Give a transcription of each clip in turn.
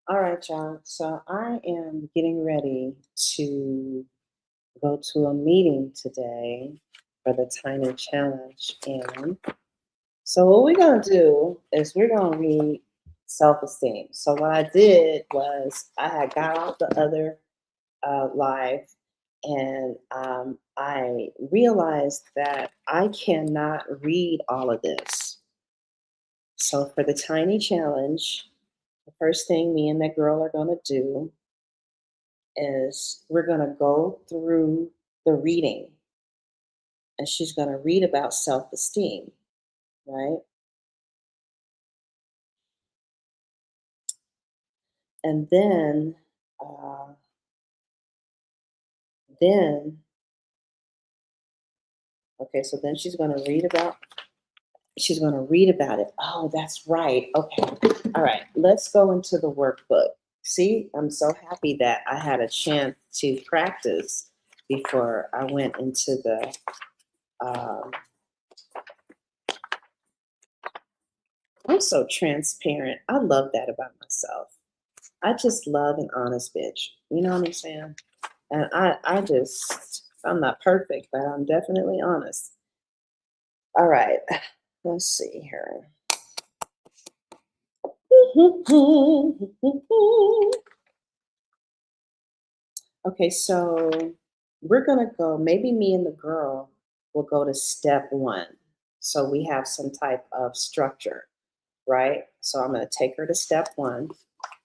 All right, y'all. So I am getting ready to go to a meeting today for the Tiny Challenge. And so what we're going to do is we're going to read self-esteem. So what I did was I had got off the other live and I realized that I cannot read all of this. So for the Tiny Challenge, the first thing me and that girl are going to do is we're going to go through the reading and she's going to read about self-esteem, right? And uh, then, okay, so then she's going to read about it. Oh, that's right. Okay. All right. Let's go into the workbook. See, I'm so happy that I had a chance to practice before I went into the um, I'm so transparent. I love that about myself. I just love an honest bitch. You know what I'm saying? And I'm not perfect, but I'm definitely honest. All right, let's see here. Okay, so we're gonna go, maybe me and the girl will go to step one. So we have some type of structure, right? So I'm gonna take her to step one.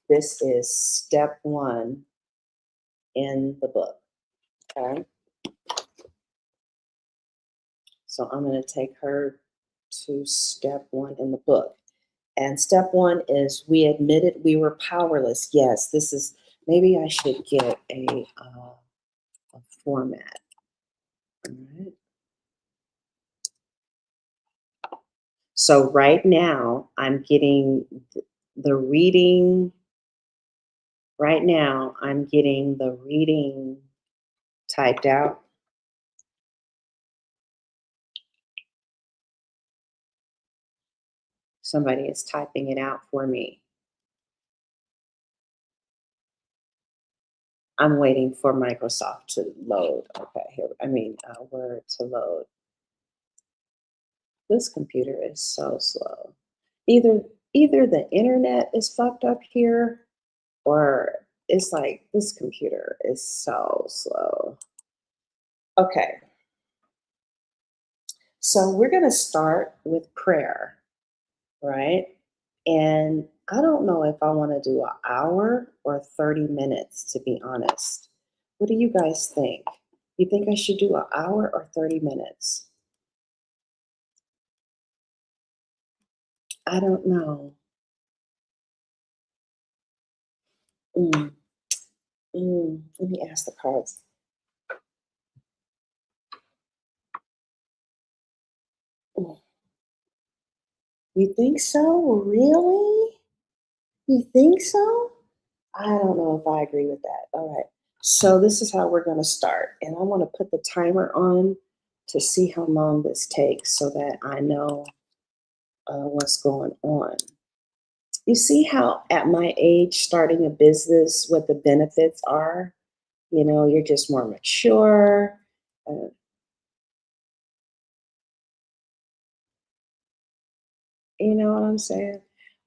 This is step one in the book, okay? So I'm going to take her to step one in the book. And step one is we admitted we were powerless. Yes, this is, maybe I should get a format. All right. So right now I'm getting the reading, right now I'm getting the reading typed out. Somebody is typing it out for me. I'm waiting for Microsoft to load. Okay, here, Word to load. This computer is so slow. Either the internet is fucked up here or it's like this computer is so slow. Okay. So we're going to start with prayer, right? And I don't know if I want to do an hour or 30 minutes, to be honest. What do you guys think? You think I should do an hour or 30 minutes? I don't know. Mm, Let me ask the cards. Mm, You think so? Really? You think so? I don't know if I agree with that. All right. So this is how we're going to start. And I want to put the timer on to see how long this takes so that I know what's going on. You see how at my age, starting a business, what the benefits are? You know, you're just more mature. Uh, you know what I'm saying?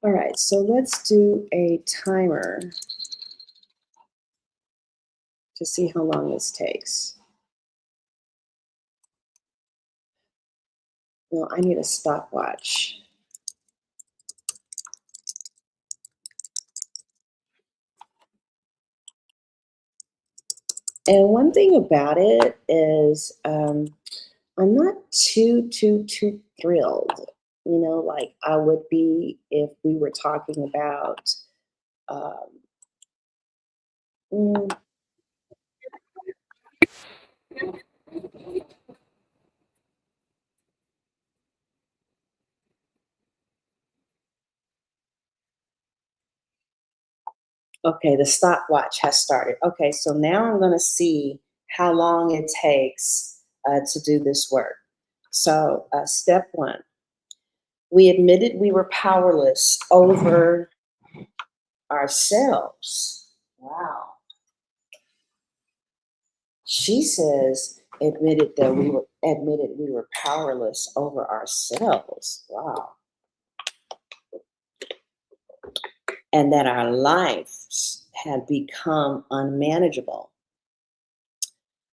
All right. So let's do a timer to see how long this takes. Well, I need a stopwatch. And one thing about it is I'm not too thrilled, you know, like I would be if we were talking about, um, mm, okay, the stopwatch has started. Okay, so now I'm going to see how long it takes to do this work. So, step one, we admitted we were powerless over ourselves. Wow. She says admitted we were powerless over ourselves. Wow. And that our lives had become unmanageable.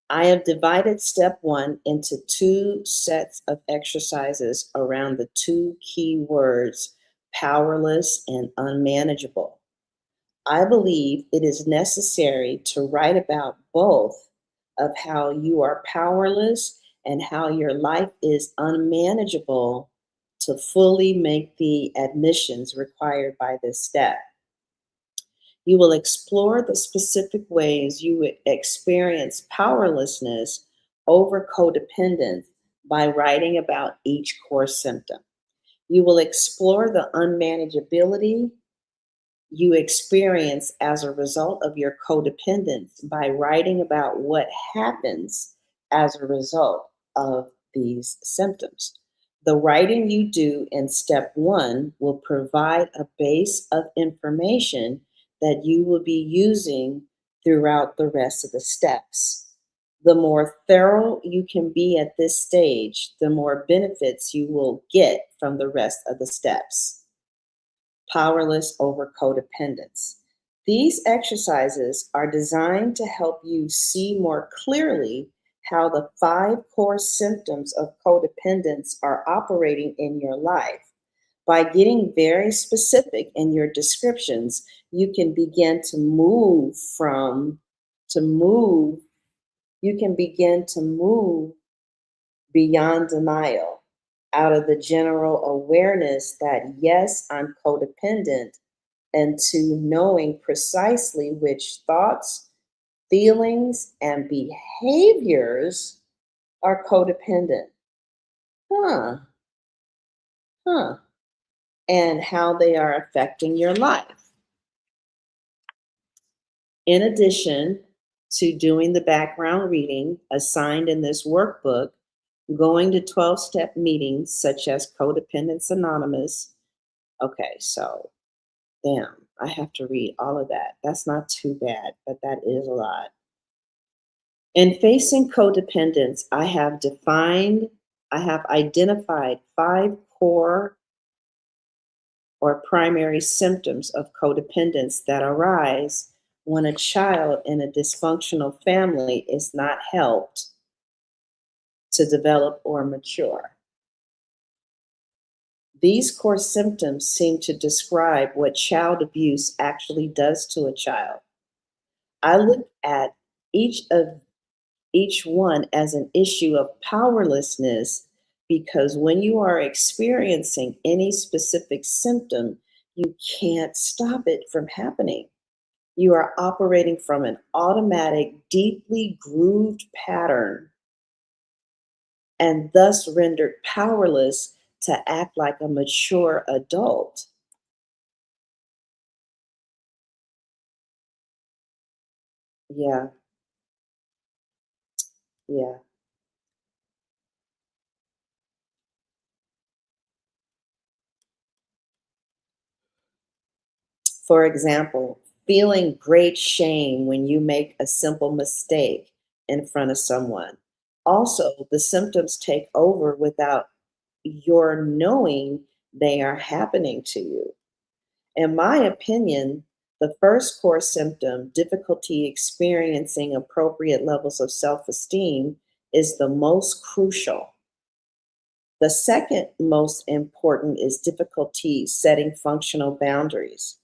I have divided step one into two sets of exercises around the two key words, powerless and unmanageable. I believe it is necessary to write about both of how you are powerless and how your life is unmanageable to fully make the admissions required by this step. You will explore the specific ways you would experience powerlessness over codependence by writing about each core symptom. You will explore the unmanageability you experience as a result of your codependence by writing about what happens as a result of these symptoms. The writing you do in step one will provide a base of information that you will be using throughout the rest of the steps. The more thorough you can be at this stage, the more benefits you will get from the rest of the steps. Powerless over codependence. These exercises are designed to help you see more clearly how the five core symptoms of codependence are operating in your life. By getting very specific in your descriptions, you can begin to move beyond denial, out of the general awareness that, yes, I'm codependent, and to knowing precisely which thoughts, feelings, and behaviors are codependent. Huh, huh. And how they are affecting your life. In addition to doing the background reading assigned in this workbook, going to 12-step meetings such as Codependence Anonymous. Okay, so damn, I have to read all of that. That's not too bad, but that is a lot. In facing codependence, I have identified five core or primary symptoms of codependence that arise when a child in a dysfunctional family is not helped to develop or mature. These core symptoms seem to describe what child abuse actually does to a child. I look at each one as an issue of powerlessness because when you are experiencing any specific symptom, you can't stop it from happening. You are operating from an automatic, deeply grooved pattern and thus rendered powerless to act like a mature adult. Yeah, yeah. For example, feeling great shame when you make a simple mistake in front of someone. Also, the symptoms take over without your knowing they are happening to you. In my opinion, the first core symptom, difficulty experiencing appropriate levels of self esteem, is the most crucial. The second most important is difficulty setting functional boundaries.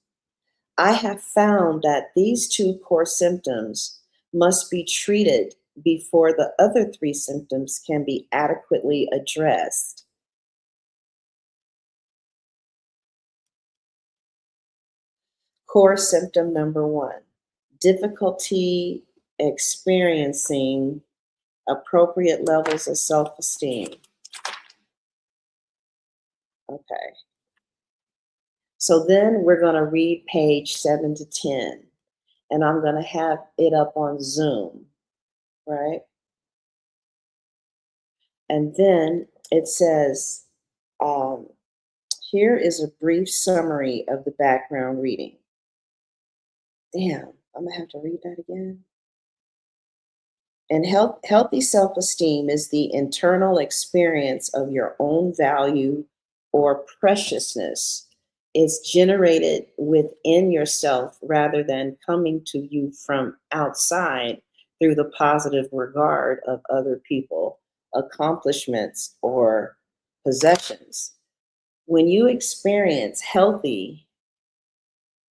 I have found that these two core symptoms must be treated before the other three symptoms can be adequately addressed. Core symptom number one, difficulty experiencing appropriate levels of self esteem. Okay. So then we're going to read page 7 to 10, and I'm going to have it up on Zoom, right? And then it says, um, here is a brief summary of the background reading. Damn, I'm gonna have to read that again. And healthy self-esteem is the internal experience of your own value or preciousness. It's generated within yourself rather than coming to you from outside through the positive regard of other people, accomplishments, or possessions. When you experience healthy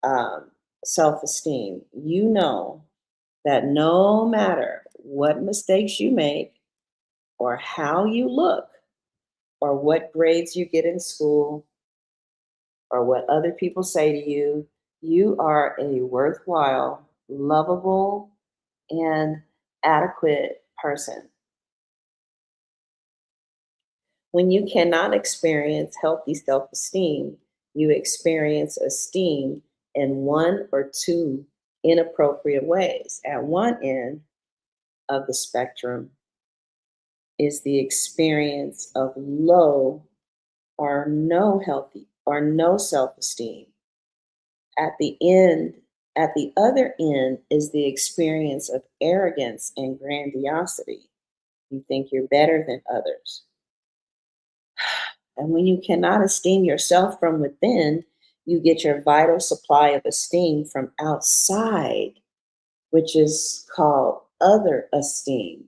um, self-esteem, you know that no matter what mistakes you make, or how you look, or what grades you get in school, or what other people say to you, you are a worthwhile, lovable, and adequate person. When you cannot experience healthy self esteem, you experience esteem in one or two inappropriate ways. At one end of the spectrum is the experience of low or no healthy or no self-esteem. At the end, at the other end is the experience of arrogance and grandiosity. You think you're better than others. And when you cannot esteem yourself from within, you get your vital supply of esteem from outside, which is called other esteem.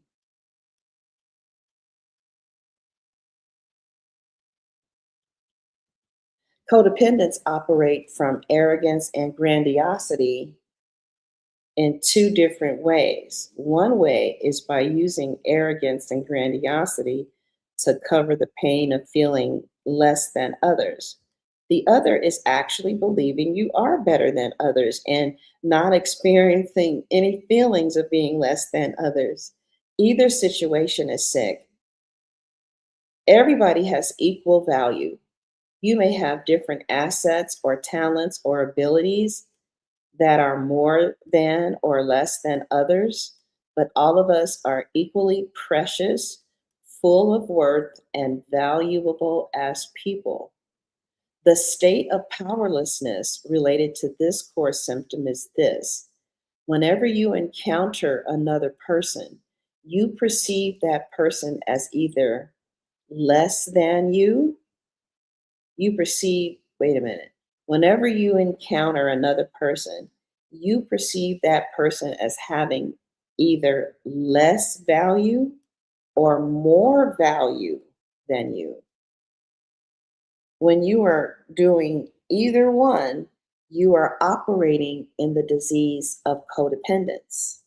Codependents operate from arrogance and grandiosity in two different ways. One way is by using arrogance and grandiosity to cover the pain of feeling less than others. The other is actually believing you are better than others and not experiencing any feelings of being less than others. Either situation is sick. Everybody has equal value. You may have different assets or talents or abilities that are more than or less than others, but all of us are equally precious, full of worth, and valuable as people. The state of powerlessness related to this core symptom is this: whenever you encounter another person, you perceive that person as either less than you perceive, wait a minute, whenever you encounter another person, you perceive that person as having either less value or more value than you. When you are doing either one, you are operating in the disease of codependence.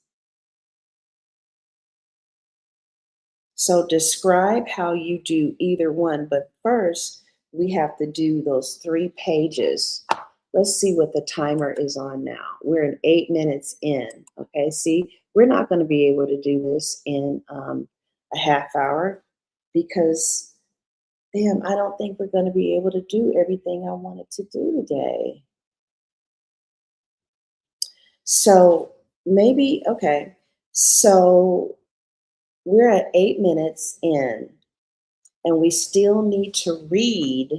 So describe how you do either one, but first we have to do those 3 pages. Let's see what the timer is on now. We're in 8 minutes in. Okay, see, we're not going to be able to do this in a half hour because, damn, I don't think we're going to be able to do everything I wanted to do today. So maybe, okay, so we're at 8 minutes in, and we still need to read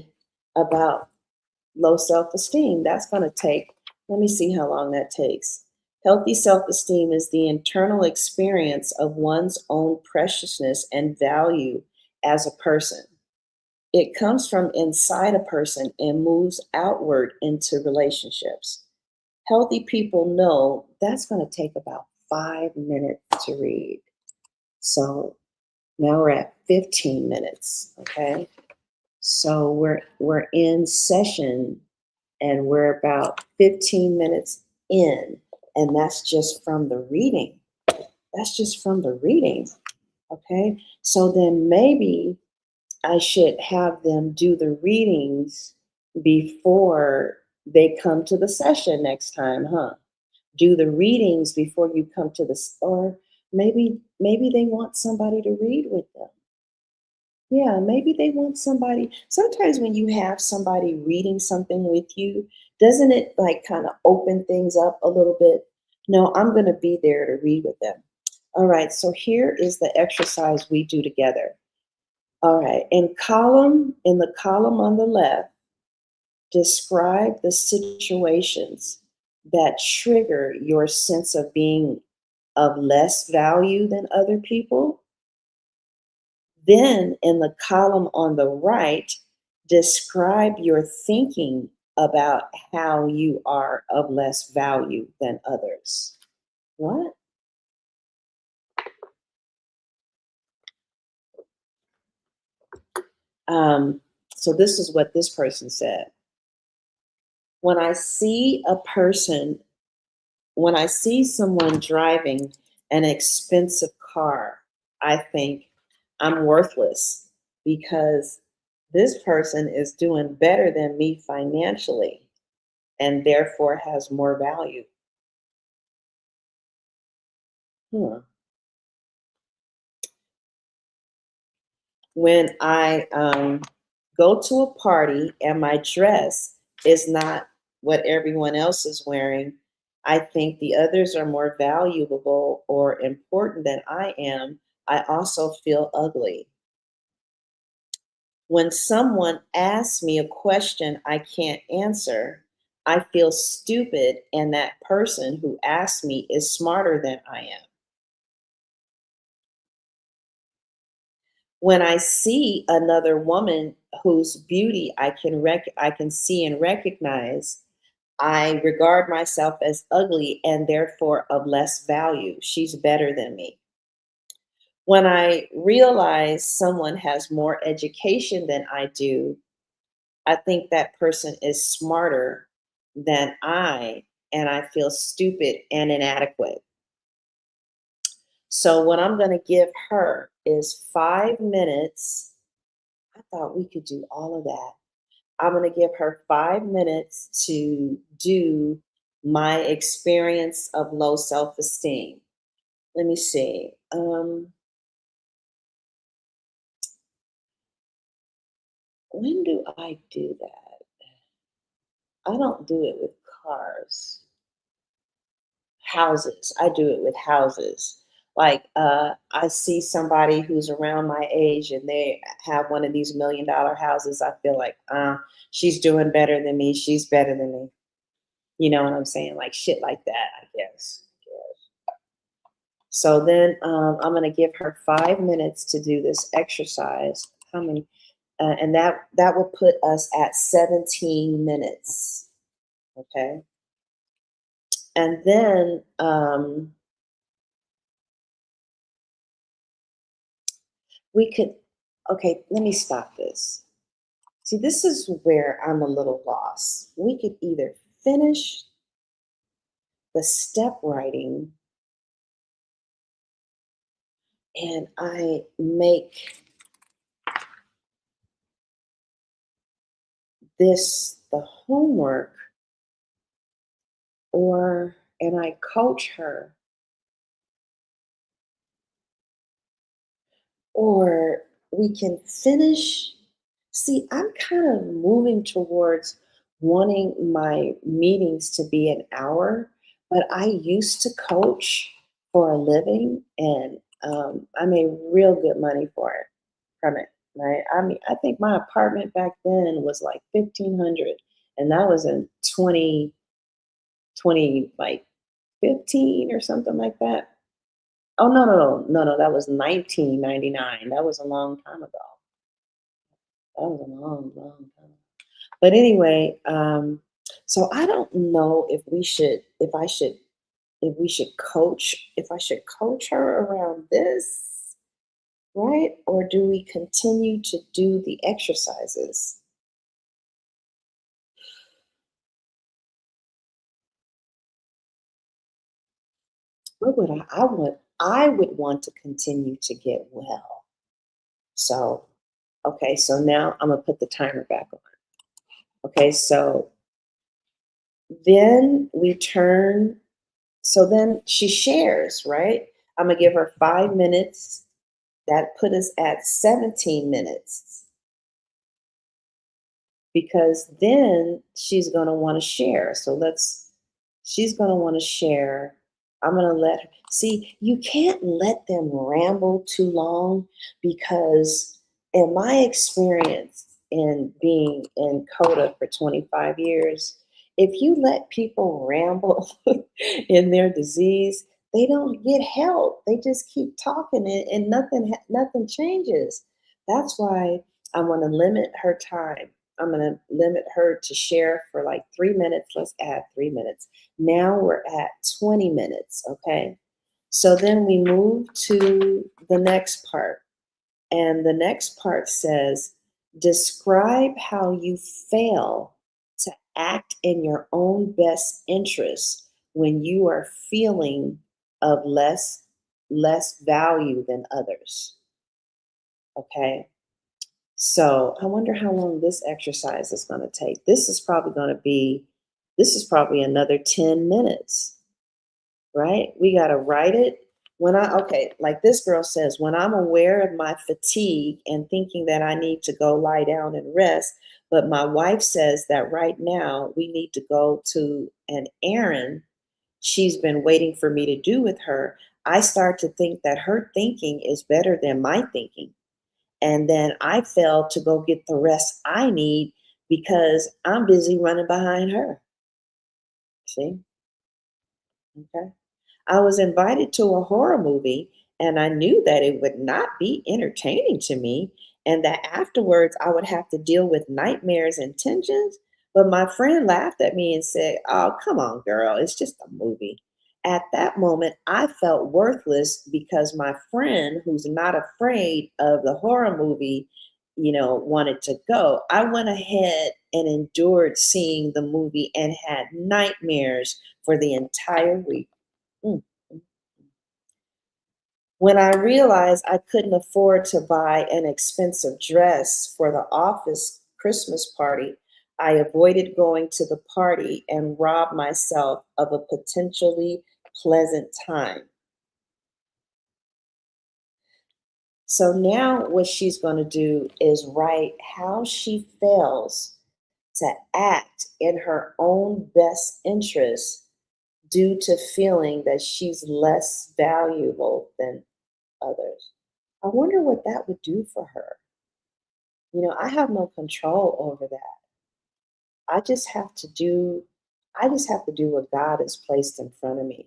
about low self esteem. That's going to take, let me see how long that takes. Healthy self esteem is the internal experience of one's own preciousness and value as a person. It comes from inside a person and moves outward into relationships. Healthy people know that's going to take about 5 minutes to read. So now we're at 15 minutes, okay? So we're in session and we're about 15 minutes in, and that's just from the reading. That's just from the reading, okay? So then maybe I should have them do the readings before they come to the session next time, huh? Do the readings before you come to the, or maybe they want somebody to read with them. Yeah, maybe they want somebody. Sometimes when you have somebody reading something with you, doesn't it like kind of open things up a little bit? No, I'm going to be there to read with them. All right, so here is the exercise we do together. All right, in the column on the left, describe the situations that trigger your sense of being of less value than other people, then in the column on the right, describe your thinking about how you are of less value than others. What? Um, so this is what this person said. When I see a person, when I see someone driving an expensive car, I think I'm worthless because this person is doing better than me financially and therefore has more value. Hmm. When I go to a party and my dress is not what everyone else is wearing, I think the others are more valuable or important than I am. I also feel ugly. When someone asks me a question I can't answer, I feel stupid, and that person who asked me is smarter than I am. When I see another woman whose beauty I can see and recognize, I regard myself as ugly and therefore of less value. She's better than me. When I realize someone has more education than I do, I think that person is smarter than I, and I feel stupid and inadequate. So, what I'm going to give her is 5 minutes. I thought we could do all of that. I'm going to give her 5 minutes to do my experience of low self esteem. Let me see. When do I do that? I don't do it with cars. Houses. I do it with houses. Like I see somebody who's around my age and they have one of these $1 million houses. I feel like she's doing better than me. She's better than me. You know what I'm saying? Like shit like that, I guess. So then I'm going to give her 5 minutes to do this exercise. How many? And that will put us at 17 minutes. Okay. And then we could, okay, let me stop this. See, this is where I'm a little lost. We could either finish the step writing and I make this the homework, or and I coach her, or we can finish. See, I'm kind of moving towards wanting my meetings to be an hour, but I used to coach for a living and I made real good money for it from it. Right. I mean, I think my apartment back then was like 1,500, and that was in 2020, like 15 or something like that. Oh no, that was 1999. That was a long time ago. That was a long time. But anyway, so I don't know if we should, if we should coach, if I should coach her around this, right? Or do we continue to do the exercises? What would I would want to continue to get well. So, okay, so now I'm gonna put the timer back on. Okay, so then we turn, so then she shares, right? I'm gonna give her 5 minutes. That put us at 17 minutes because then she's going to want to share. So she's going to want to share. I'm going to let her see. You can't let them ramble too long because, in my experience in being in CODA for 25 years, If you let people ramble in their disease, they don't get help. They just keep talking and nothing changes. That's why I'm going to limit her time. I'm going to limit her to share for like 3 minutes. Let's add 3 minutes. Now we're at 20 minutes. Okay. So then we move to the next part. And the next part says, describe how you fail to act in your own best interest when you are feeling of less value than others. Okay. So I wonder how long this exercise is going to take. This is probably another 10 minutes, right? We got to write it. Okay, like this girl says, when I'm aware of my fatigue and thinking that I need to go lie down and rest, but my wife says that right now we need to go to an errand she's been waiting for me to do with her, I start to think that her thinking is better than my thinking. And then I fail to go get the rest I need because I'm busy running behind her. See? Okay. I was invited to a horror movie and I knew that it would not be entertaining to me and that afterwards I would have to deal with nightmares and tensions. But my friend laughed at me and said, "Oh, come on, girl, it's just a movie." At that moment, I felt worthless because my friend, who's not afraid of the horror movie, wanted to go. I went ahead and endured seeing the movie and had nightmares for the entire week. Mm. When I realized I couldn't afford to buy an expensive dress for the office Christmas party, I avoided going to the party and robbed myself of a potentially pleasant time. So now, what she's going to do is write how she fails to act in her own best interest due to feeling that she's less valuable than others. I wonder what that would do for her. I have no control over that. I just have to do I just have to do what God has placed in front of me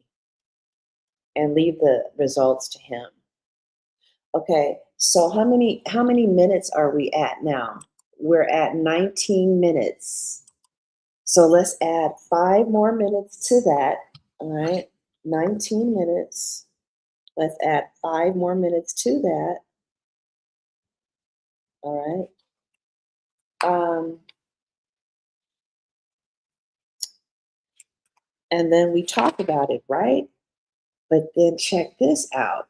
and leave the results to him. Okay. So how many minutes are we at now? We're at 19 minutes. So let's add 5 more minutes to that. All right. 19 minutes. Let's add 5 more minutes to that. All right. And then we talk about it, right? But then check this out.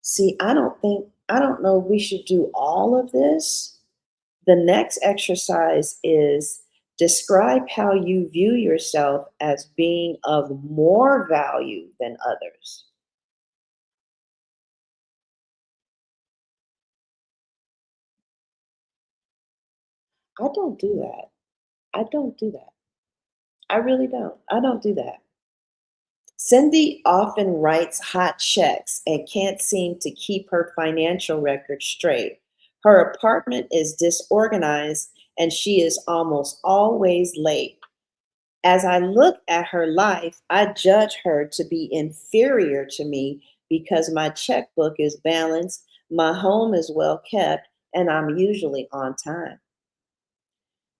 See, I don't know if we should do all of this. The next exercise is describe how you view yourself as being of more value than others. I don't do that. I don't do that. I really don't. I don't do that. Cindy often writes hot checks and can't seem to keep her financial record straight. Her apartment is disorganized and she is almost always late. As I look at her life, I judge her to be inferior to me because my checkbook is balanced, my home is well kept, and I'm usually on time.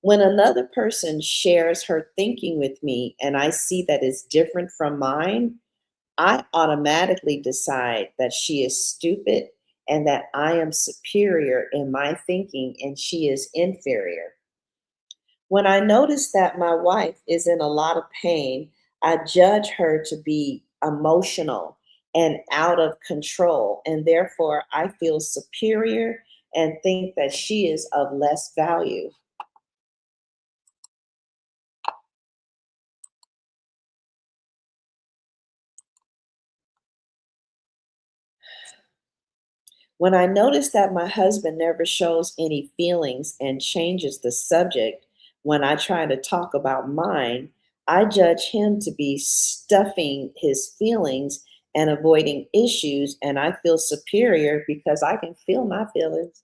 When another person shares her thinking with me and I see that it's different from mine, I automatically decide that she is stupid and that I am superior in my thinking and she is inferior. When I notice that my wife is in a lot of pain, I judge her to be emotional and out of control, and therefore I feel superior and think that she is of less value. When I notice that my husband never shows any feelings and changes the subject when I try to talk about mine, I judge him to be stuffing his feelings and avoiding issues, and I feel superior because I can feel my feelings.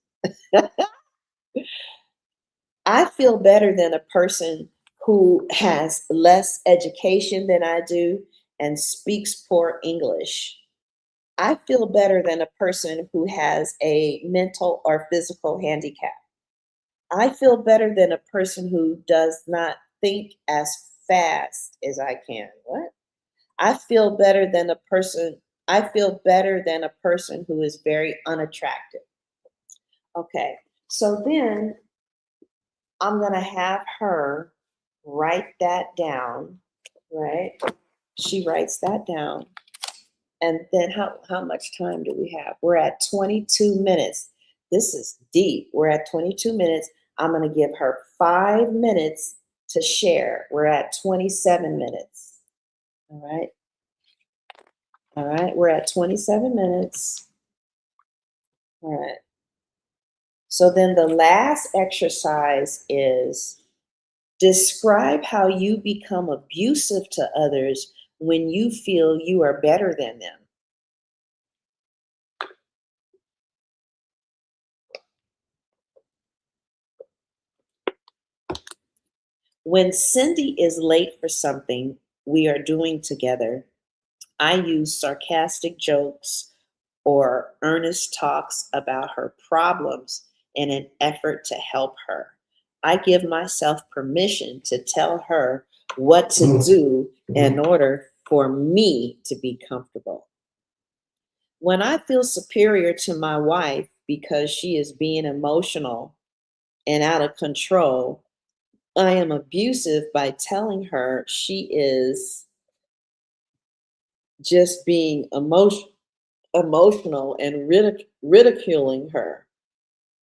I feel better than a person who has less education than I do and speaks poor English. I feel better than a person who has a mental or physical handicap. I feel better than a person who does not think as fast as I can. What? I feel better than a person. I feel better than a person who is very unattractive. Okay. So then I'm going to have her write that down, right? She writes that down. And then how much time do we have? We're at 22 minutes. This is deep. We're at 22 minutes. I'm going to give her 5 minutes to share. We're at 27 minutes. All right. All right. We're at 27 minutes. All right. So then the last exercise is describe how you become abusive to others when you feel you are better than them. When Cindy is late for something we are doing together, I use sarcastic jokes or earnest talks about her problems in an effort to help her. I give myself permission to tell her what to do in order for me to be comfortable. When I feel superior to my wife because she is being emotional and out of control, I am abusive by telling her she is just being emotional and ridiculing her.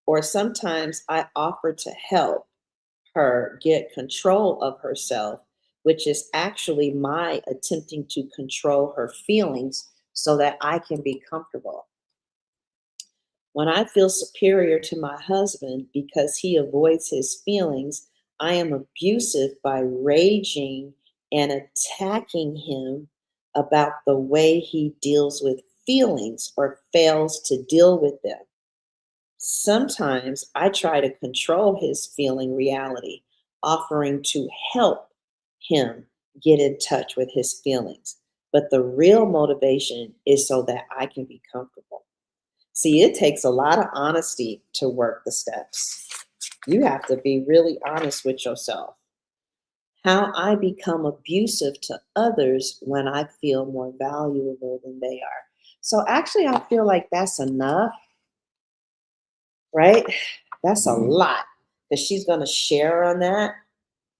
Or sometimes I offer to help her get control of herself, which is actually my attempting to control her feelings so that I can be comfortable. When I feel superior to my husband because he avoids his feelings, I am abusive by raging and attacking him about the way he deals with feelings or fails to deal with them. Sometimes I try to control his feeling reality, offering to help him get in touch with his feelings. But the real motivation is so that I can be comfortable. See, it takes a lot of honesty to work the steps. You have to be really honest with yourself. How I become abusive to others when I feel more valuable than they are. So actually, I feel like that's enough, right? That's a lot because she's going to share on that.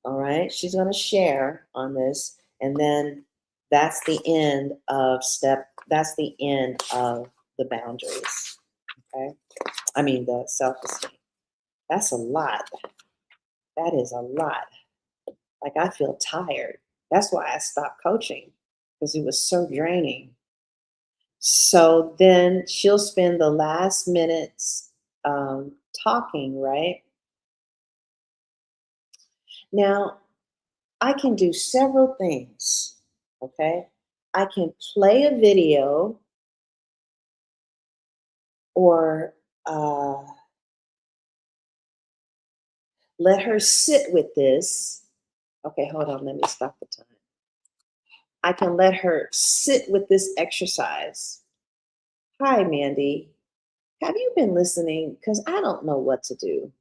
All right. She's going to share on this. And then that's the end of that's the end of the boundaries. Okay. I mean, the self-esteem. That's a lot. That is a lot. Like, I feel tired. That's why I stopped coaching because it was so draining. So then she'll spend the last minutes talking, right? Now, I can do several things, okay? I can play a video or let her sit with this. Okay, hold on, let me stop the time. I can let her sit with this exercise. Hi, Mandy. Have you been listening? Because I don't know what to do.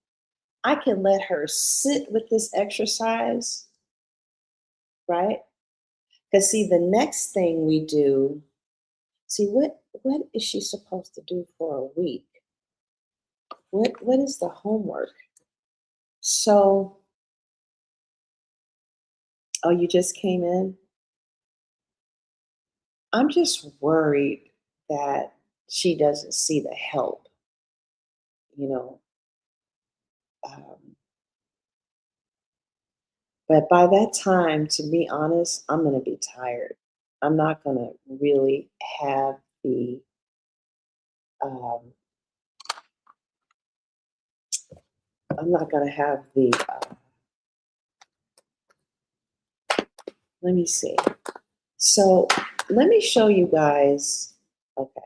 I can let her sit with this exercise, right? Because see, the next thing we do, see, what is she supposed to do for a week? What is the homework? So, oh, you just came in? I'm just worried that she doesn't see the help, you know. Um, but by that time, to be honest, I'm going to be tired. I'm not going to really have the, um, I'm not going to have the, let me see. So let me show you guys. Okay,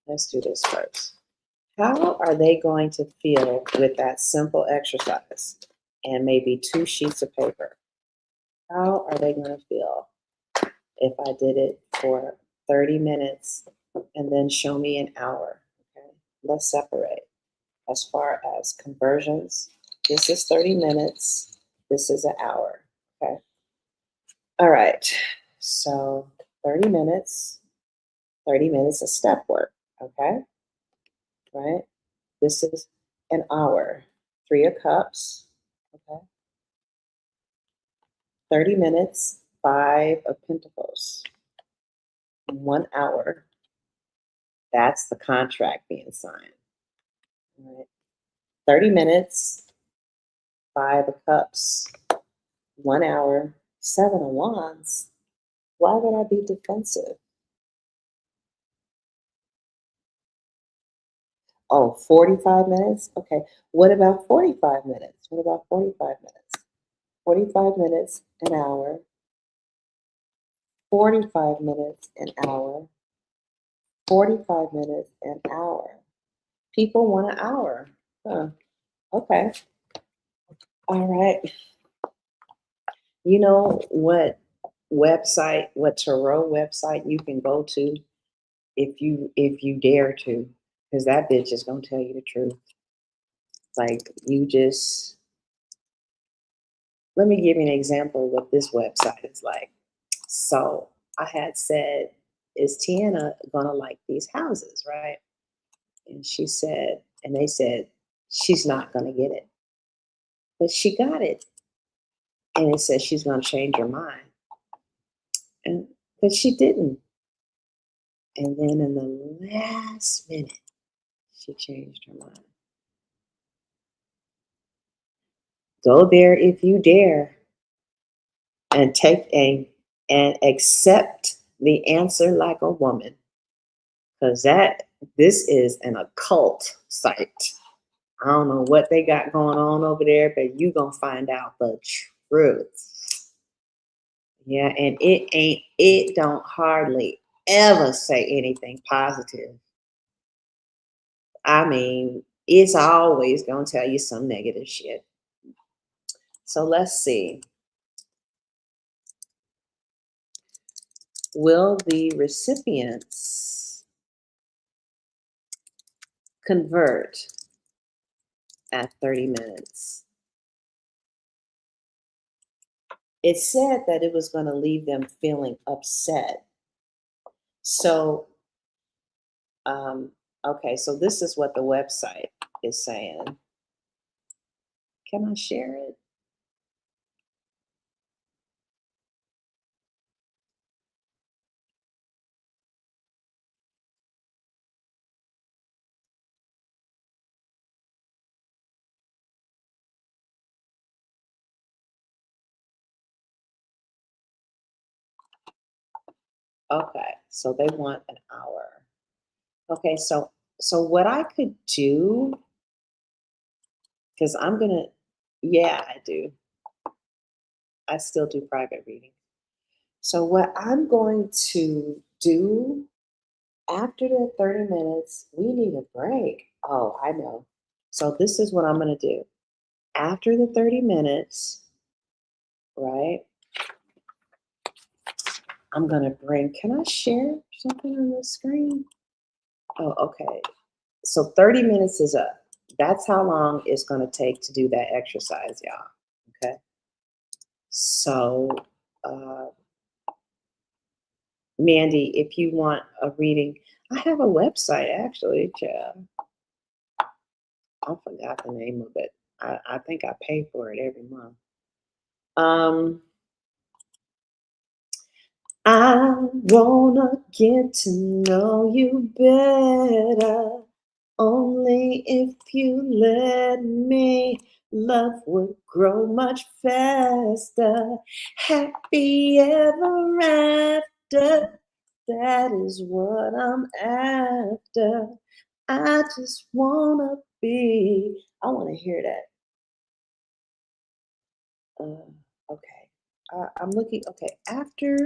let's do this first. How are they going to feel with that simple exercise? and maybe 2 sheets of paper. How are they going to feel if I did it for 30 minutes and then show me an hour? Okay, let's separate. As far as conversions, this is 30 minutes, this is an hour. Okay. All right. So 30 minutes is step work. Okay. Right. This is an hour. 3 of cups. Okay. 30 minutes, 5 of pentacles. 1 hour. That's the contract being signed. All right. 30 minutes, 5 of cups. 1 hour, 7 of wands. Why would I be defensive? Oh, 45 minutes? Okay. What about 45 minutes? What about 45 minutes? 45 minutes, an hour. 45 minutes, an hour. 45 minutes, an hour. People want an hour. Huh. Okay. All right. You know what what tarot website you can go to if you dare to, because that bitch is gonna tell you the truth. Like you just let me give you an example of what this website is like. So I had said, is Tiana gonna like these houses, right? And she said, and they said, she's not gonna get it. But she got it. And it says she's gonna change her mind. And but she didn't. And then in the last minute, she changed her mind. Go there if you dare and and accept the answer like a woman. Because this is an occult site. I don't know what they got going on over there, but you gonna find out the truth. Yeah, and it don't hardly ever say anything positive. I mean, it's always gonna tell you some negative shit. So let's see. Will the recipients convert at 30 minutes? It said that it was going to leave them feeling upset. So, okay, so this is what the website is saying. Can I share it? Okay, so they want an hour. Okay, so what I could do, because I'm gonna, yeah, I do. I still do private reading. So what I'm going to do after the 30 minutes, we need a break. Oh, I know. So this is what I'm going to do. After the 30 minutes, right, I'm going to bring, can I share something on the screen? Oh, okay. So 30 minutes is up. That's how long it's going to take to do that exercise, y'all. Okay. So, uh, Mandy, if you want a reading, I have a website actually, child. I forgot the name of it. I think I pay for it every month. I wanna get to know you better. Only if you let me, love would grow much faster. Happy ever after, that is what I'm after. I just wanna be. I wanna hear that. Okay. I'm looking. Okay. After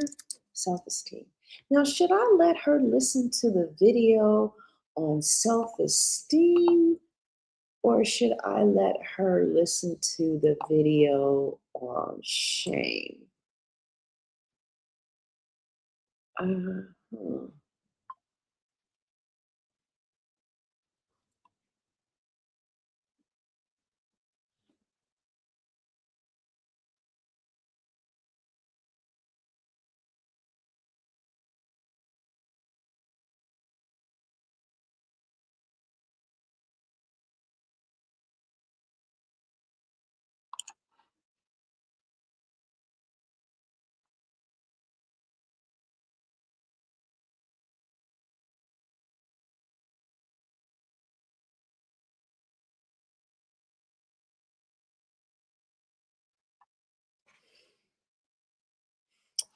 self-esteem. Now, should I let her listen to the video on self-esteem Or should I let her listen to the video on shame? Hmm.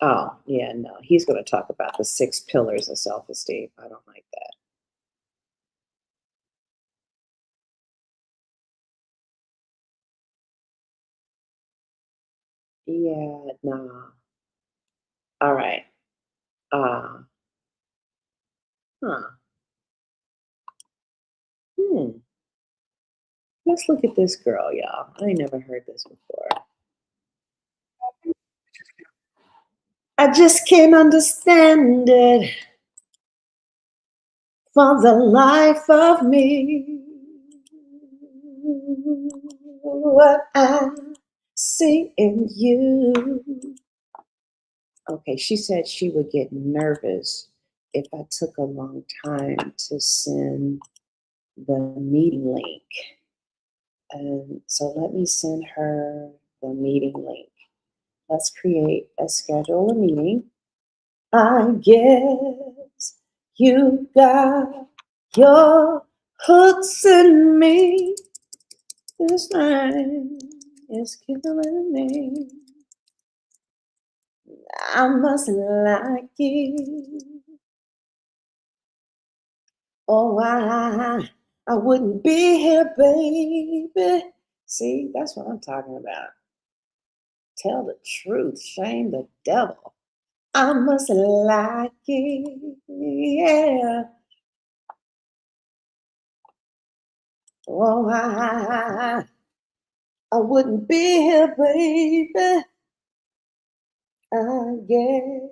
Oh, yeah, no. He's going to talk about the 6 pillars of self-esteem. I don't like that. Yeah, nah. All right. Uh, huh. Hmm. Let's look at this girl, y'all. I ain't never heard this before. I just can't understand it for the life of me. What I see in you. Okay, she said she would get nervous if I took a long time to send the meeting link. And so let me send her the meeting link. Let's schedule a meeting. I guess you got your hooks in me. This thing is killing me. I must like it. Oh, I wouldn't be here, baby. See, that's what I'm talking about. Tell the truth, shame the devil. I must like it, yeah. Oh, I wouldn't be here, baby. I guess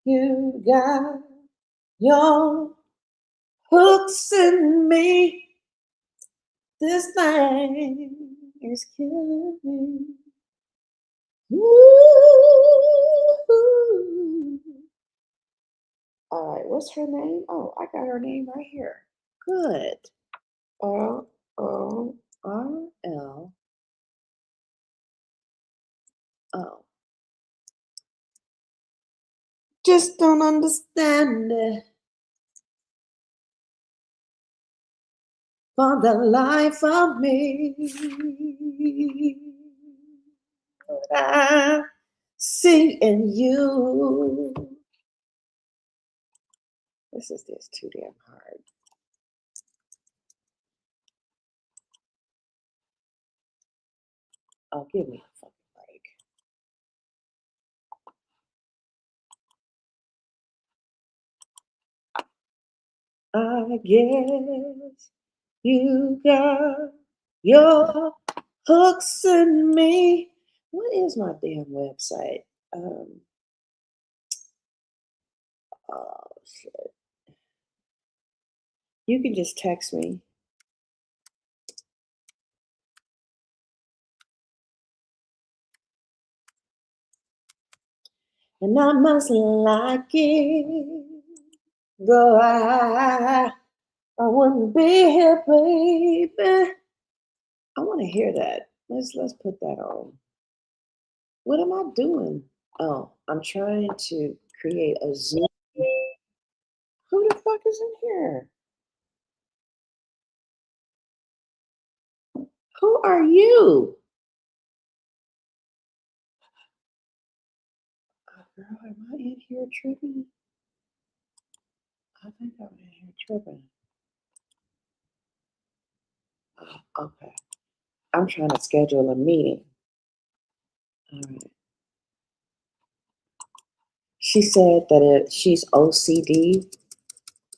you got your hooks in me. This thing is killing me. Ooh. All right, what's her name? Oh, I got her name right here. Good. RORL. Oh, just don't understand it for the life of me. What I see in you. This is just too damn hard. Oh, give me a fucking break. I guess you got your hooks in me. What is my damn website? Oh shit. You can just text me. And I must like it. Though I wouldn't be here, baby. I want to hear that. Let's put that on. What am I doing? Oh, I'm trying to create a Zoom. Who the fuck is in here? Who are you? Girl, am I in here tripping? I think I'm in here tripping. Oh, okay. I'm trying to schedule a meeting. All right. She said that she's OCD,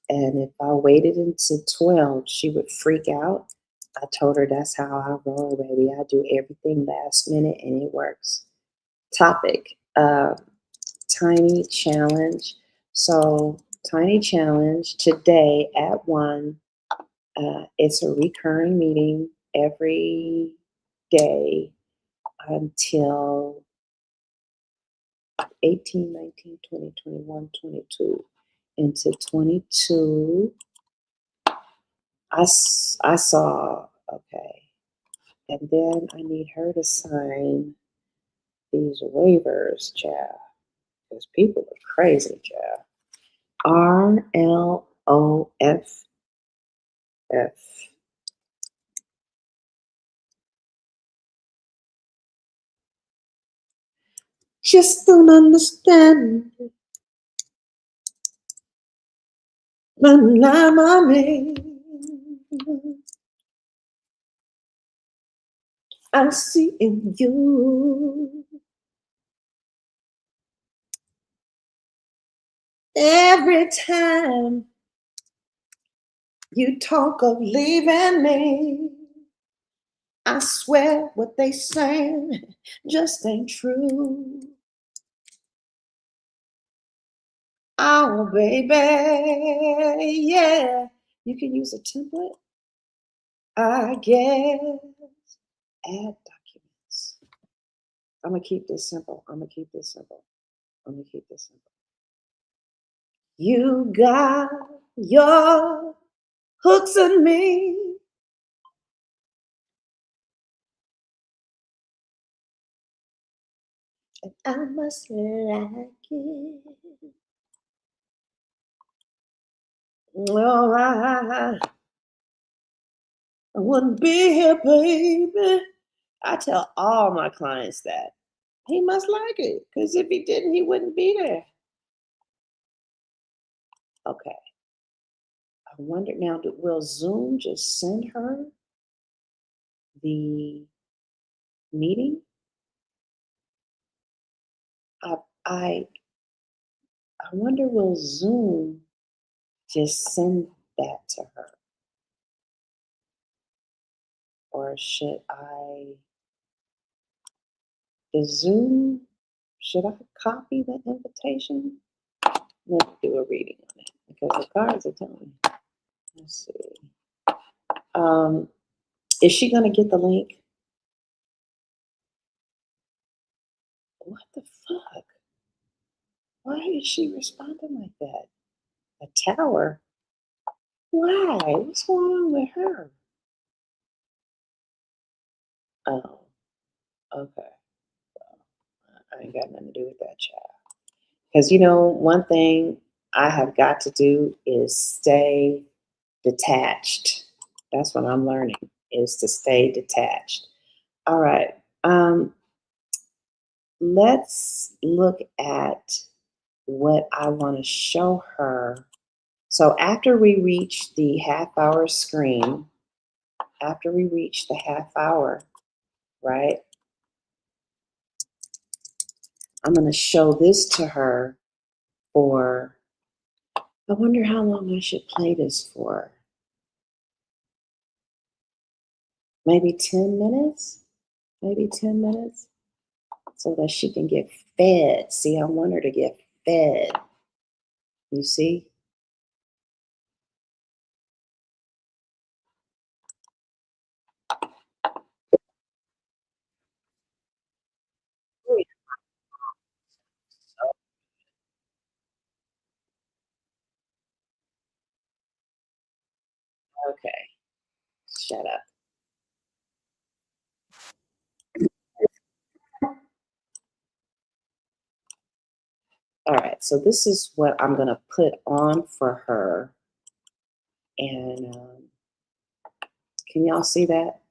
and if I waited until 12, she would freak out. I told her that's how I roll, baby. I do everything last minute and it works. Topic, tiny challenge. So tiny challenge today at 1. It's a recurring meeting every day until 18, 19, 20, 21, 22. Into 22, I saw, okay. And then I need her to sign these waivers, child. Because people are crazy, child. RLOFF. Just don't understand. Mommy. I see in you every time you talk of leaving me. I swear what they saying just ain't true. Oh, baby, yeah. You can use a template, I guess. Add documents. I'm gonna keep this simple. You got your hooks in me. And I must like it. Oh, I wouldn't be here, baby. I tell all my clients that. He must like it, because if he didn't, he wouldn't be there. Okay. I wonder now, will Zoom just send her the meeting? I wonder, will Zoom just send that to her? Or should should I copy the invitation? Let me do a reading on it because the cards are telling me. Let's see. Is she gonna get the link? What the fuck? Why is she responding like that? A tower? Why? What's going on with her? Oh, okay. I ain't got nothing to do with that, child. Because one thing I have got to do is stay detached. That's what I'm learning, is to stay detached. All right. Let's look at what I want to show her. So after we reach the half-hour screen, right, I'm going to show this to her for, I wonder how long I should play this for. Maybe 10 minutes? So that she can get fed. See, I want her to get fed. You see? Okay, shut up. All right, so this is what I'm going to put on for her. And can y'all see that?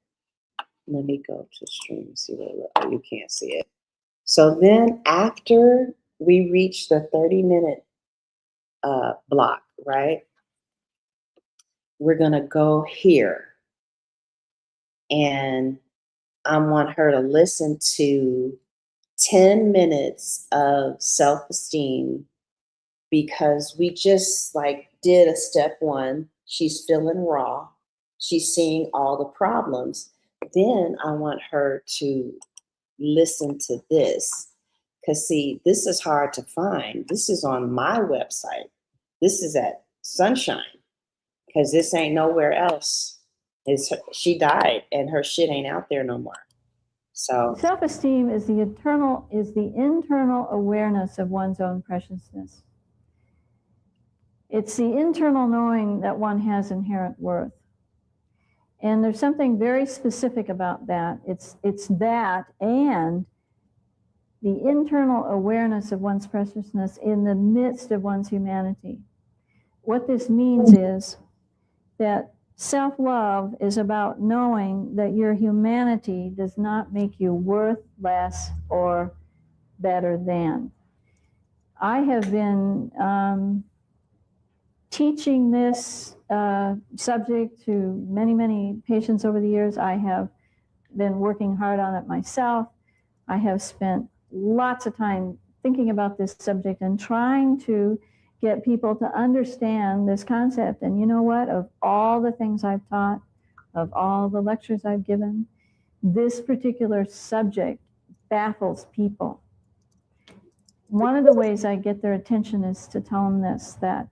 Let me go to stream and see what it looks like. You can't see it. So then after we reach the 30-minute block, right, we're going to go here. And I want her to listen to 10 minutes of self-esteem, because we just did a step 1. She's feeling raw. she's seeing all the problems. Then I want her to listen to this. Because, see, this is hard to find. This is on my website. This is at Sunshine. Because this ain't nowhere else. She died, and her shit ain't out there no more. So self-esteem is the internal awareness of one's own preciousness. It's the internal knowing that one has inherent worth. And there's something very specific about that. It's that and the internal awareness of one's preciousness in the midst of one's humanity. What this means is that self-love is about knowing that your humanity does not make you worth less or better than. I have been teaching this subject to many, many patients over the years. I have been working hard on it myself. I have spent lots of time thinking about this subject and trying to get people to understand this concept. And you know what? Of all the things I've taught, of all the lectures I've given, this particular subject baffles people. One of the ways I get their attention is to tell them this, that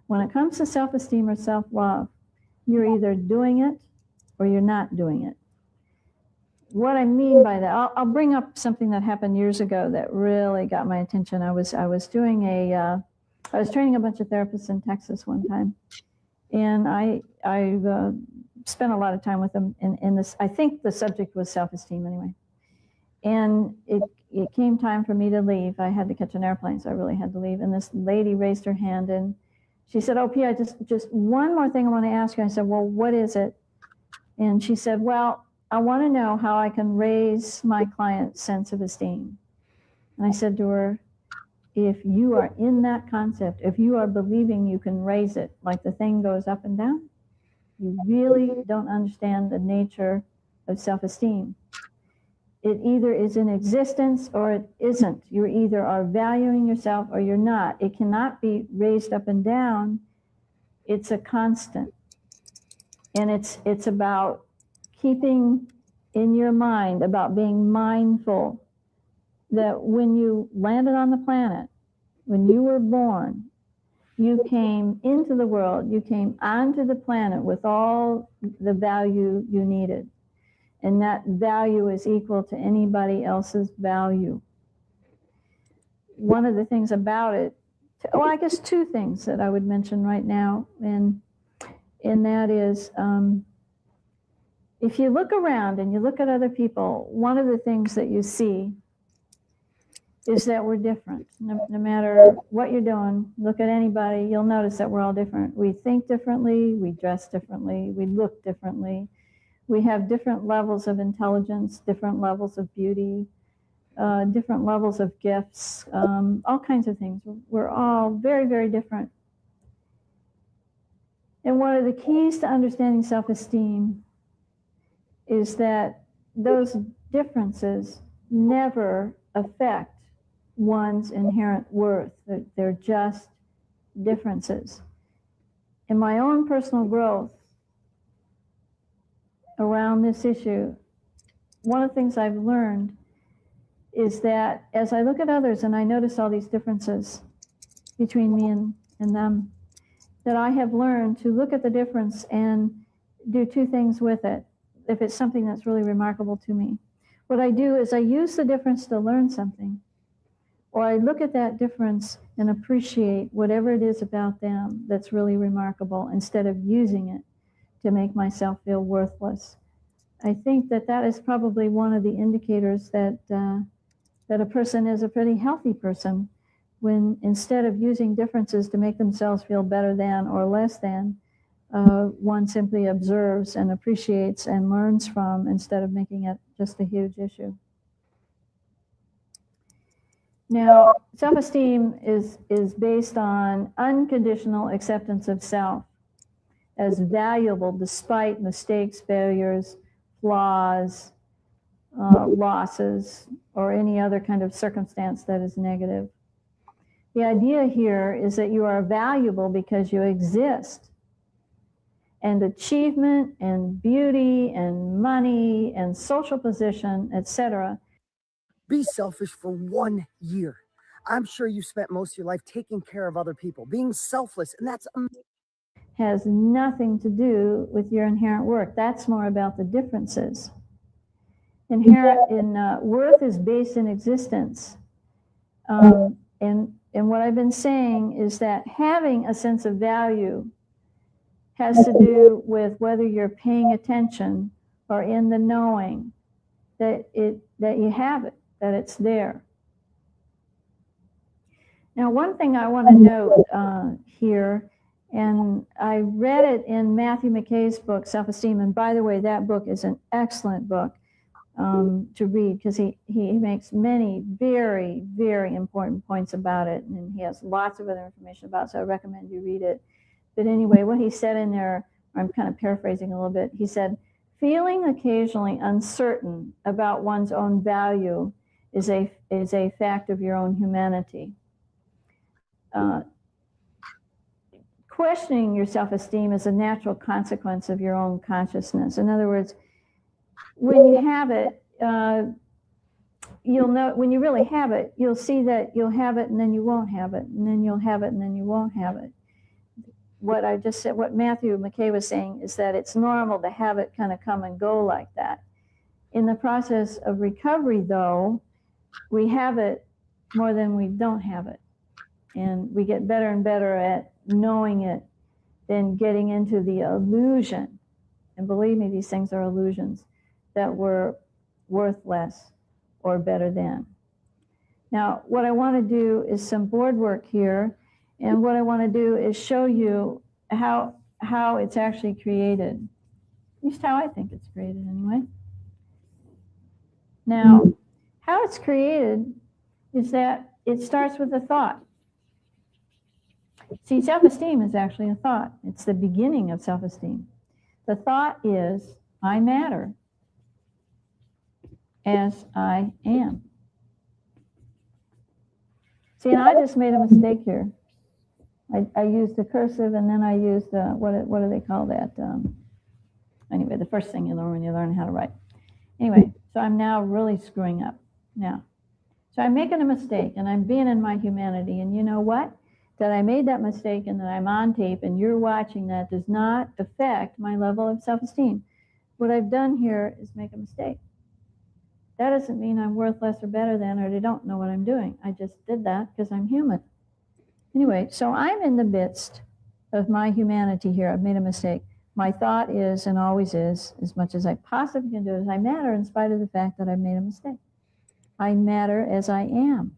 when it comes to self-esteem or self-love, you're either doing it or you're not doing it. What I mean by that, I'll bring up something that happened years ago that really got my attention. I was training a bunch of therapists in Texas one time, and I spent a lot of time with them in this. I think the subject was self-esteem anyway. And it came time for me to leave. I had to catch an airplane, so I really had to leave. And this lady raised her hand and she said, "Oh, P, I just one more thing I want to ask you." I said, "Well, what is it?" And she said, "Well, I want to know how I can raise my client's sense of esteem." And I said to her, if you are in that concept, if you are believing you can raise it, like the thing goes up and down, you really don't understand the nature of self-esteem. It either is in existence or it isn't. You either are valuing yourself or you're not. It cannot be raised up and down. It's a constant. And it's about keeping in your mind, about being mindful that when you landed on the planet, when you were born, you came into the world, you came onto the planet with all the value you needed. And that value is equal to anybody else's value. One of the things about it, I guess two things that I would mention right now, and that is, if you look around and you look at other people, one of the things that you see is that we're different. No matter what you're doing, look at anybody, you'll notice that we're all different. We think differently, we dress differently, we look differently. We have different levels of intelligence, different levels of beauty, different levels of gifts, all kinds of things. We're all very, very different. And one of the keys to understanding self-esteem is that those differences never affect one's inherent worth. They're just differences. In my own personal growth around this issue, one of the things I've learned is that as I look at others and I notice all these differences between me and them, that I have learned to look at the difference and do two things with it, if it's something that's really remarkable to me. What I do is I use the difference to learn something, or I look at that difference and appreciate whatever it is about them that's really remarkable instead of using it to make myself feel worthless. I think that is probably one of the indicators that a person is a pretty healthy person, when instead of using differences to make themselves feel better than or less than, one simply observes and appreciates and learns from instead of making it just a huge issue. Now, self-esteem is based on unconditional acceptance of self as valuable despite mistakes, failures, flaws, losses, or any other kind of circumstance that is negative. The idea here is that you are valuable because you exist. and achievement and beauty and money and social position, etc., Be selfish for 1 year. I'm sure you spent most of your life taking care of other people, being selfless, and that's has nothing to do with your inherent worth. That's more about the differences. Worth is based in existence. And what I've been saying is that having a sense of value has to do with whether you're paying attention or in the knowing that you have it, that it's there. Now, one thing I want to note here, and I read it in Matthew McKay's book, Self-Esteem, and by the way, that book is an excellent book to read, because he makes many very, very important points about it, and he has lots of other information about it, so I recommend you read it. But anyway, what he said in there, I'm kind of paraphrasing a little bit, he said, feeling occasionally uncertain about one's own value is a fact of your own humanity. Questioning your self-esteem is a natural consequence of your own consciousness. In other words, when you have it, you'll know, when you really have it, you'll see that you'll have it and then you won't have it, and then you'll have it and then you won't have it. What I just said, what Matthew McKay was saying, is that it's normal to have it kind of come and go like that. In the process of recovery, though, we have it more than we don't have it. And we get better and better at knowing it than getting into the illusion. And believe me, these things are illusions, that we're worth less or better than. Now, what I want to do is some board work here. And what I want to do is show you how it's actually created. At least how I think it's created anyway. Now, how it's created is that it starts with a thought. See, self-esteem is actually a thought. It's the beginning of self-esteem. The thought is, I matter as I am. See, and I just made a mistake here. I used a cursive, and then I used, what do they call that? Anyway, the first thing you learn when you learn how to write. Anyway, so I'm now really screwing up now. So I'm making a mistake, and I'm being in my humanity, and you know what? That I made that mistake and that I'm on tape and you're watching that does not affect my level of self-esteem. What I've done here is make a mistake. That doesn't mean I'm worth less or better than, or they don't know what I'm doing. I just did that because I'm human. Anyway, so I'm in the midst of my humanity here. I've made a mistake. My thought is, and always is, as much as I possibly can do, is I matter in spite of the fact that I've made a mistake. I matter as I am.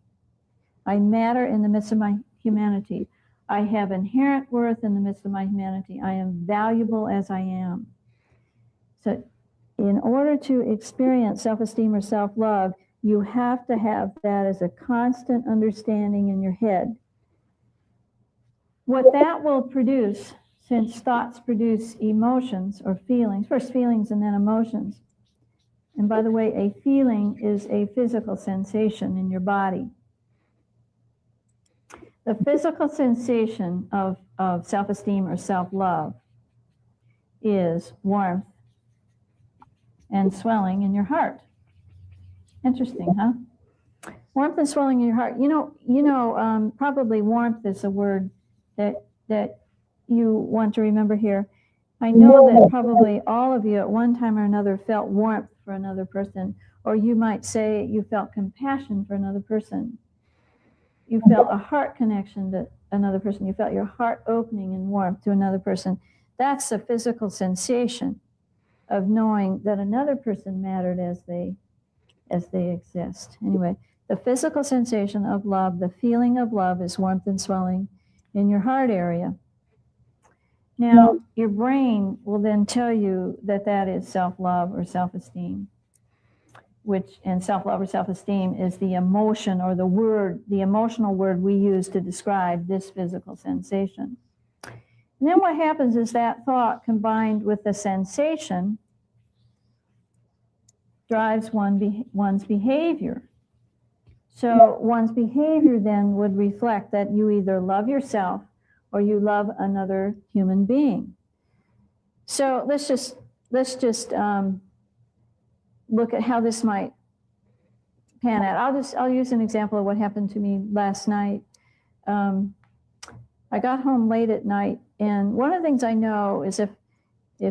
I matter in the midst of my humanity. I have inherent worth in the midst of my humanity. I am valuable as I am. So in order to experience self-esteem or self-love, you have to have that as a constant understanding in your head. What that will produce, since thoughts produce emotions or feelings, first feelings and then emotions. And by the way, a feeling is a physical sensation in your body. The physical sensation of self-esteem or self-love is warmth and swelling in your heart. Interesting, huh? Warmth and swelling in your heart. Probably warmth is a word that you want to remember here. I know that probably all of you at one time or another felt warmth for another person, or you might say you felt compassion for another person. You felt a heart connection to another person. You felt your heart opening in warmth to another person. That's a physical sensation of knowing that another person mattered as they exist. Anyway, the physical sensation of love, the feeling of love, is warmth and swelling in your heart area. Now, your brain will then tell you that that is self-love or self-esteem, and self-love or self-esteem is the emotion or the emotional word we use to describe this physical sensation. And then what happens is that thought combined with the sensation drives one's behavior. So one's behavior then would reflect that you either love yourself or you love another human being. So let's just look at how this might pan out. I'll use an example of what happened to me last night. I got home late at night, and one of the things I know is if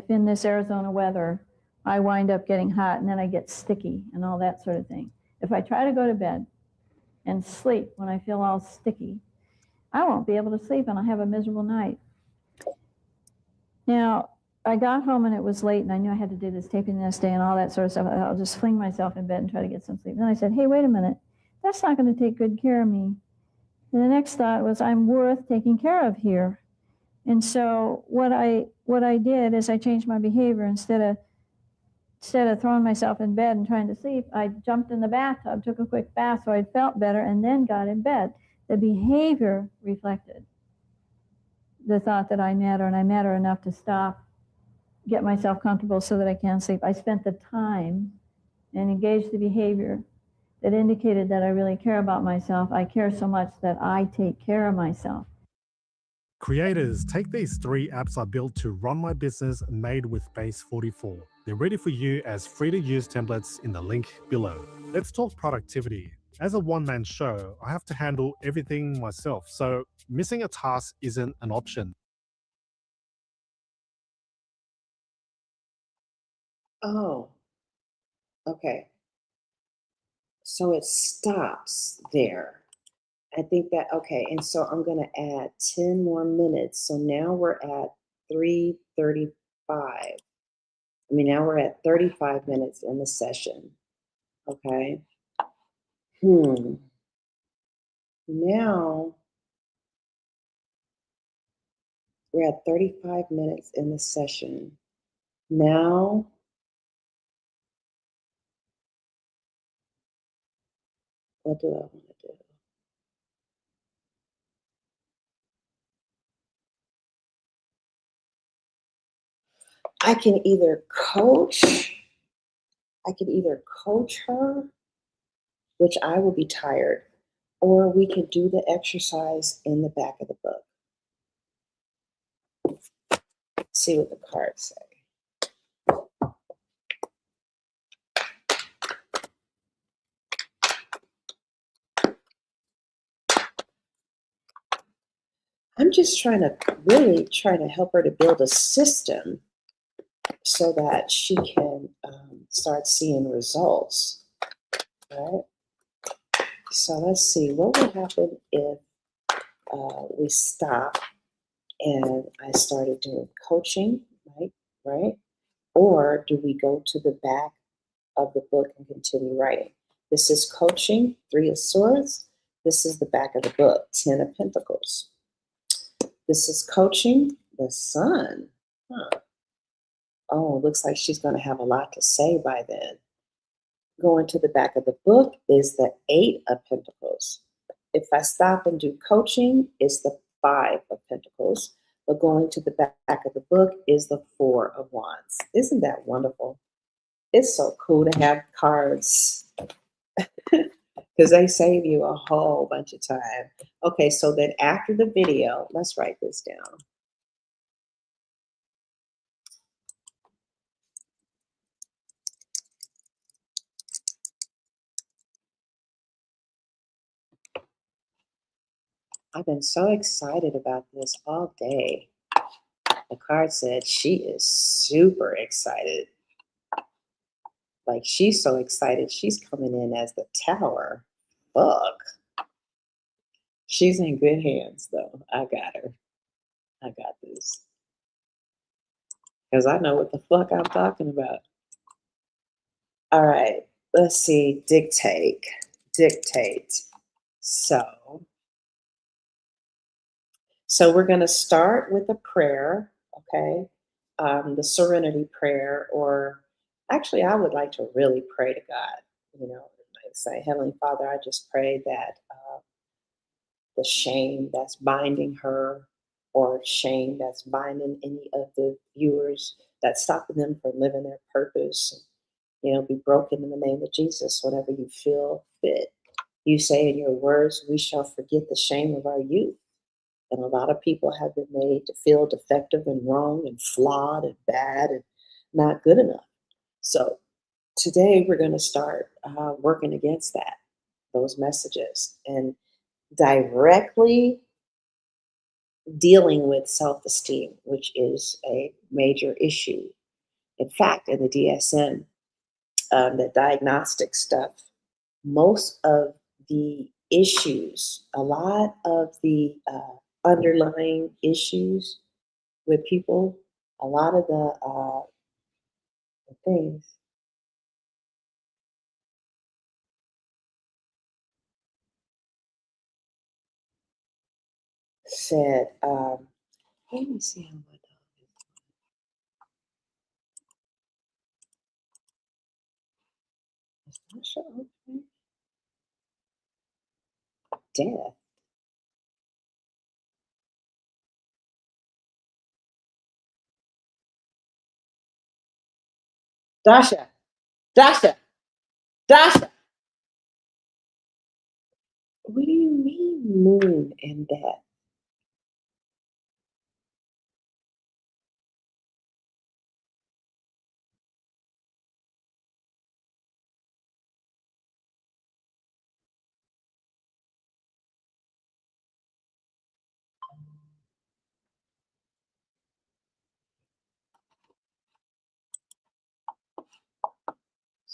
in this Arizona weather, I wind up getting hot and then I get sticky and all that sort of thing. If I try to go to bed and sleep when I feel all sticky, I won't be able to sleep and I'll have a miserable night. Now, I got home and it was late and I knew I had to do this taping the next day and all that sort of stuff. I'll just fling myself in bed and try to get some sleep. Then I said, hey, wait a minute. That's not going to take good care of me. And the next thought was, I'm worth taking care of here. And so what I did is I changed my behavior. Instead of throwing myself in bed and trying to sleep, I jumped in the bathtub, took a quick bath so I felt better, and then got in bed. The behavior reflected the thought that I matter, and I matter enough to stop, get myself comfortable so that I can sleep. I spent the time and engaged the behavior that indicated that I really care about myself. I care so much that I take care of myself. Creators, take these 3 apps I built to run my business made with Base 44. They're ready for you as free-to-use templates in the link below. Let's talk productivity. As a one-man show, I have to handle everything myself, so missing a task isn't an option. Oh, okay. So it stops there. I think that, okay, and so I'm going to add 10 more minutes. So now we're at 3:35. Now we're at 35 minutes in the session. Okay. Now we're at 35 minutes in the session. Now, what do I want to do? I can either coach her, which I will be tired, or we could do the exercise in the back of the book. See what the cards say. I'm just really trying to help her to build a system so that she can start seeing results, right? So let's see, what would happen if we stop and I started doing coaching, right? Or do we go to the back of the book and continue writing? This is coaching, 3 of Swords. This is the back of the book, 10 of Pentacles. This is coaching, the Sun. Oh, looks like she's going to have a lot to say by then. Going to the back of the book is the 8 of Pentacles. If I stop and do coaching, it's the 5 of Pentacles. But going to the back of the book is the 4 of Wands. Isn't that wonderful? It's so cool to have cards because they save you a whole bunch of time. Okay, so then after the video, let's write this down. I've been so excited about this all day. The card said she is super excited. Like, she's so excited, she's coming in as the Tower. Fuck. She's in good hands, though. I got her. I got this. Because I know what the fuck I'm talking about. All right. Let's see. Dictate. So we're going to start with a prayer, okay? The Serenity Prayer, or actually, I would like to really pray to God. Like say, Heavenly Father, I just pray that the shame that's binding her, or shame that's binding any of the viewers, that's stopping them from living their purpose, be broken in the name of Jesus whenever you feel fit. You say in your words, we shall forget the shame of our youth And a lot of people have been made to feel defective and wrong and flawed and bad and not good enough. So today we're going to start working against that, those messages, and directly dealing with self esteem, which is a major issue. In fact, in the DSM, the diagnostic stuff, most of the issues, a lot of the underlying issues with people, a lot of the things said, let me see how my dog is. Not sure. Okay. Death. Dasha, Dasha, Dasha. What do you mean moon and death?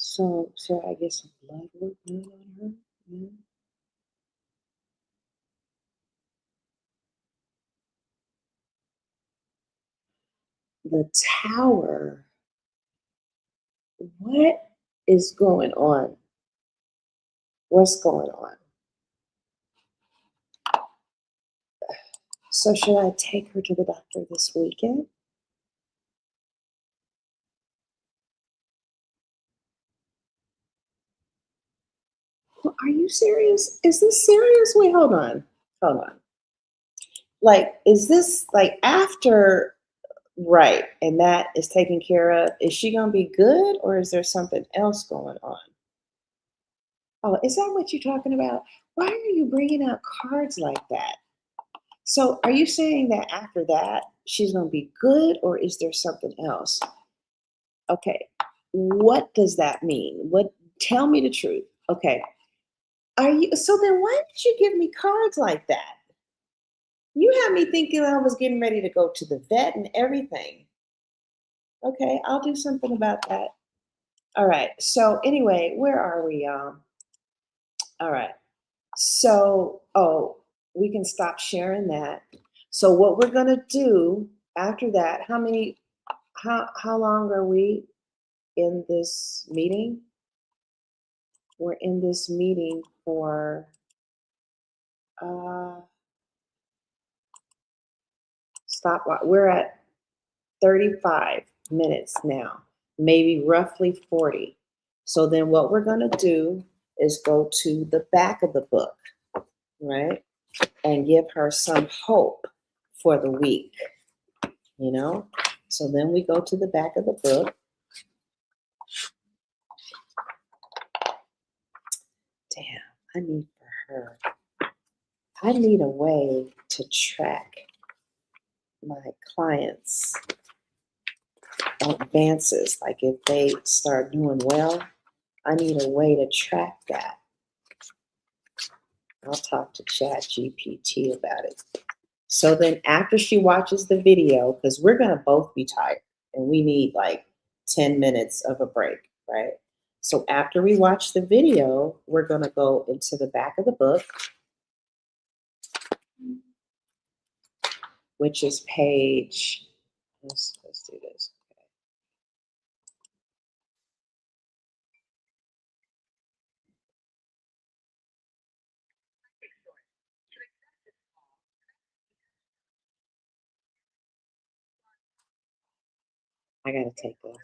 So, should I get some blood work done on her? Yeah. The tower. What is going on? What's going on? So, should I take her to the doctor this weekend? Well, are you serious? Is this serious? Wait, hold on. Hold on. Like, is this like after, right, and that is taken care of? Is she going to be good or is there something else going on? Oh, is that what you're talking about? Why are you bringing out cards like that? So, are you saying that after that she's going to be good or is there something else? Okay. What does that mean? What, tell me the truth. Okay. Are you, so then why did you give me cards like that? You had me thinking I was getting ready to go to the vet and everything. Okay, I'll do something about that. All right. So anyway, where are we, y'all? All right. So, oh, we can stop sharing that. So what we're gonna do after that, how long are we in this meeting? We're in this meeting for we're at 35 minutes now, maybe roughly 40. So then what we're going to do is go to the back of the book, right? And give her some hope for the week, you know? So then we go to the back of the book. Damn, I need for her. I need a way to track my clients' advances. Like if they start doing well, I need a way to track that. I'll talk to ChatGPT about it. So then after she watches the video, because we're going to both be tired and we need like 10 minutes of a break, right? So after we watch the video, we're going to go into the back of the book, which is page, let's do this. I got to take this.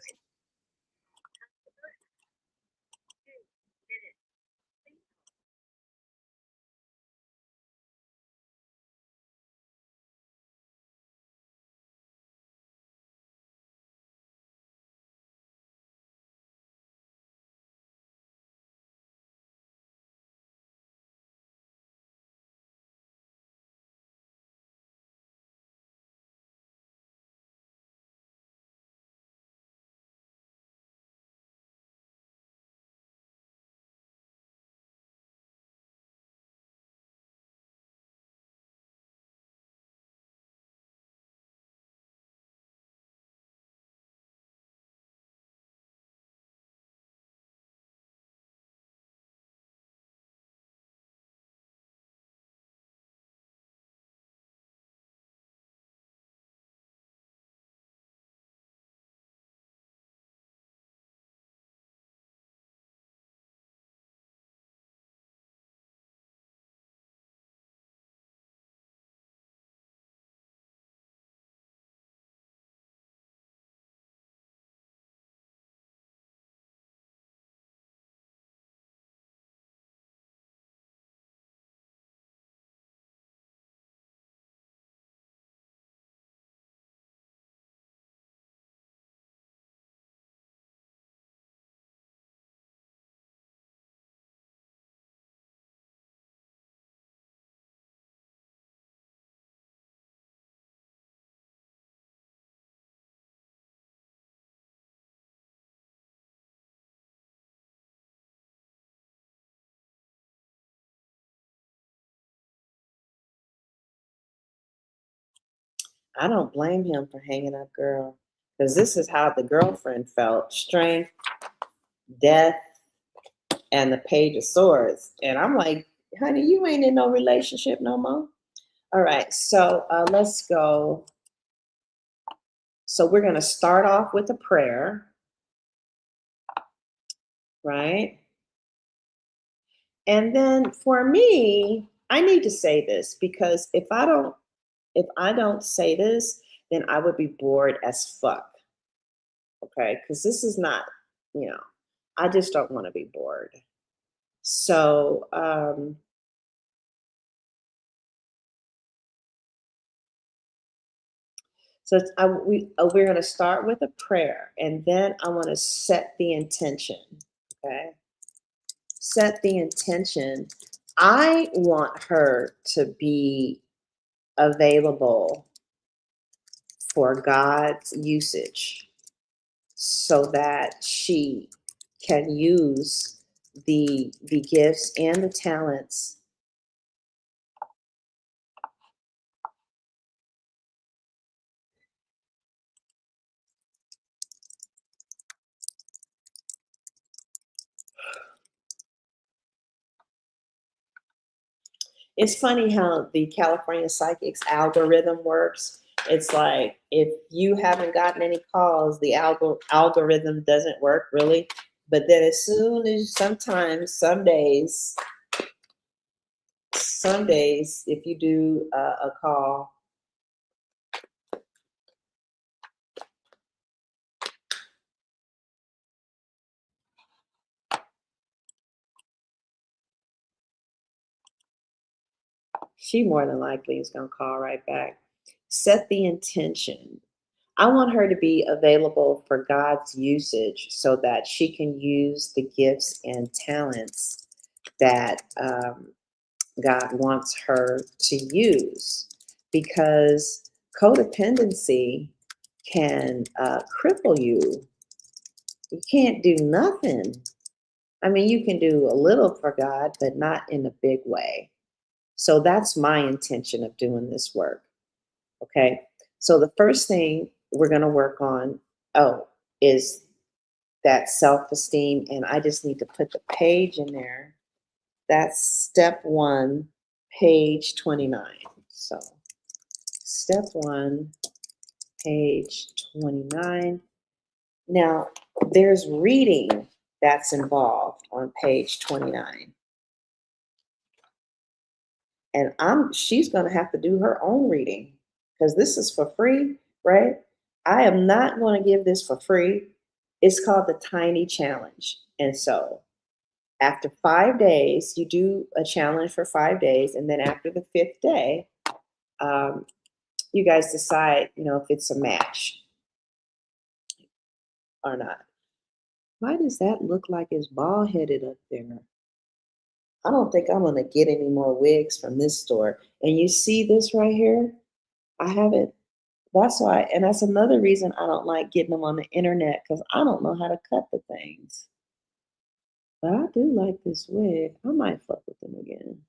I don't blame him for hanging up, girl, because this is how the girlfriend felt: strength, death, and the Page of Swords. And I'm like, honey, you ain't in no relationship no more. All right, so let's go. So we're going to start off with a prayer, right? And then for me, I need to say this, because if I don't say this, then I would be bored as fuck. Okay? Because this is not, I just don't want to be bored. So, we're going to start with a prayer, and then I want to set the intention. Okay? Set the intention. I want her to be available for God's usage so that she can use the gifts and the talents It's funny how the California Psychics algorithm works. It's like, if you haven't gotten any calls, the algorithm doesn't work really. But then as soon as sometimes, some days, if you do a call, she more than likely is going to call right back. Set the intention. I want her to be available for God's usage so that she can use the gifts and talents that God wants her to use, because codependency can cripple you. You can't do nothing. I mean, you can do a little for God, but not in a big way. So that's my intention of doing this work. Okay. So the first thing we're going to work on, is that self-esteem. And I just need to put the page in there. That's step 1, page 29. So step 1, page 29. Now, there's reading that's involved on page 29. And she's going to have to do her own reading, because this is for free, right? I am not going to give this for free. It's called the Tiny Challenge. And so after 5 days, you do a challenge for 5 days. And then after the 5th day, you guys decide, if it's a match or not. Why does that look like it's bald-headed up there? I don't think I'm going to get any more wigs from this store. And you see this right here? I haven't. That's why. And that's another reason I don't like getting them on the internet, because I don't know how to cut the things. But I do like this wig. I might fuck with them again.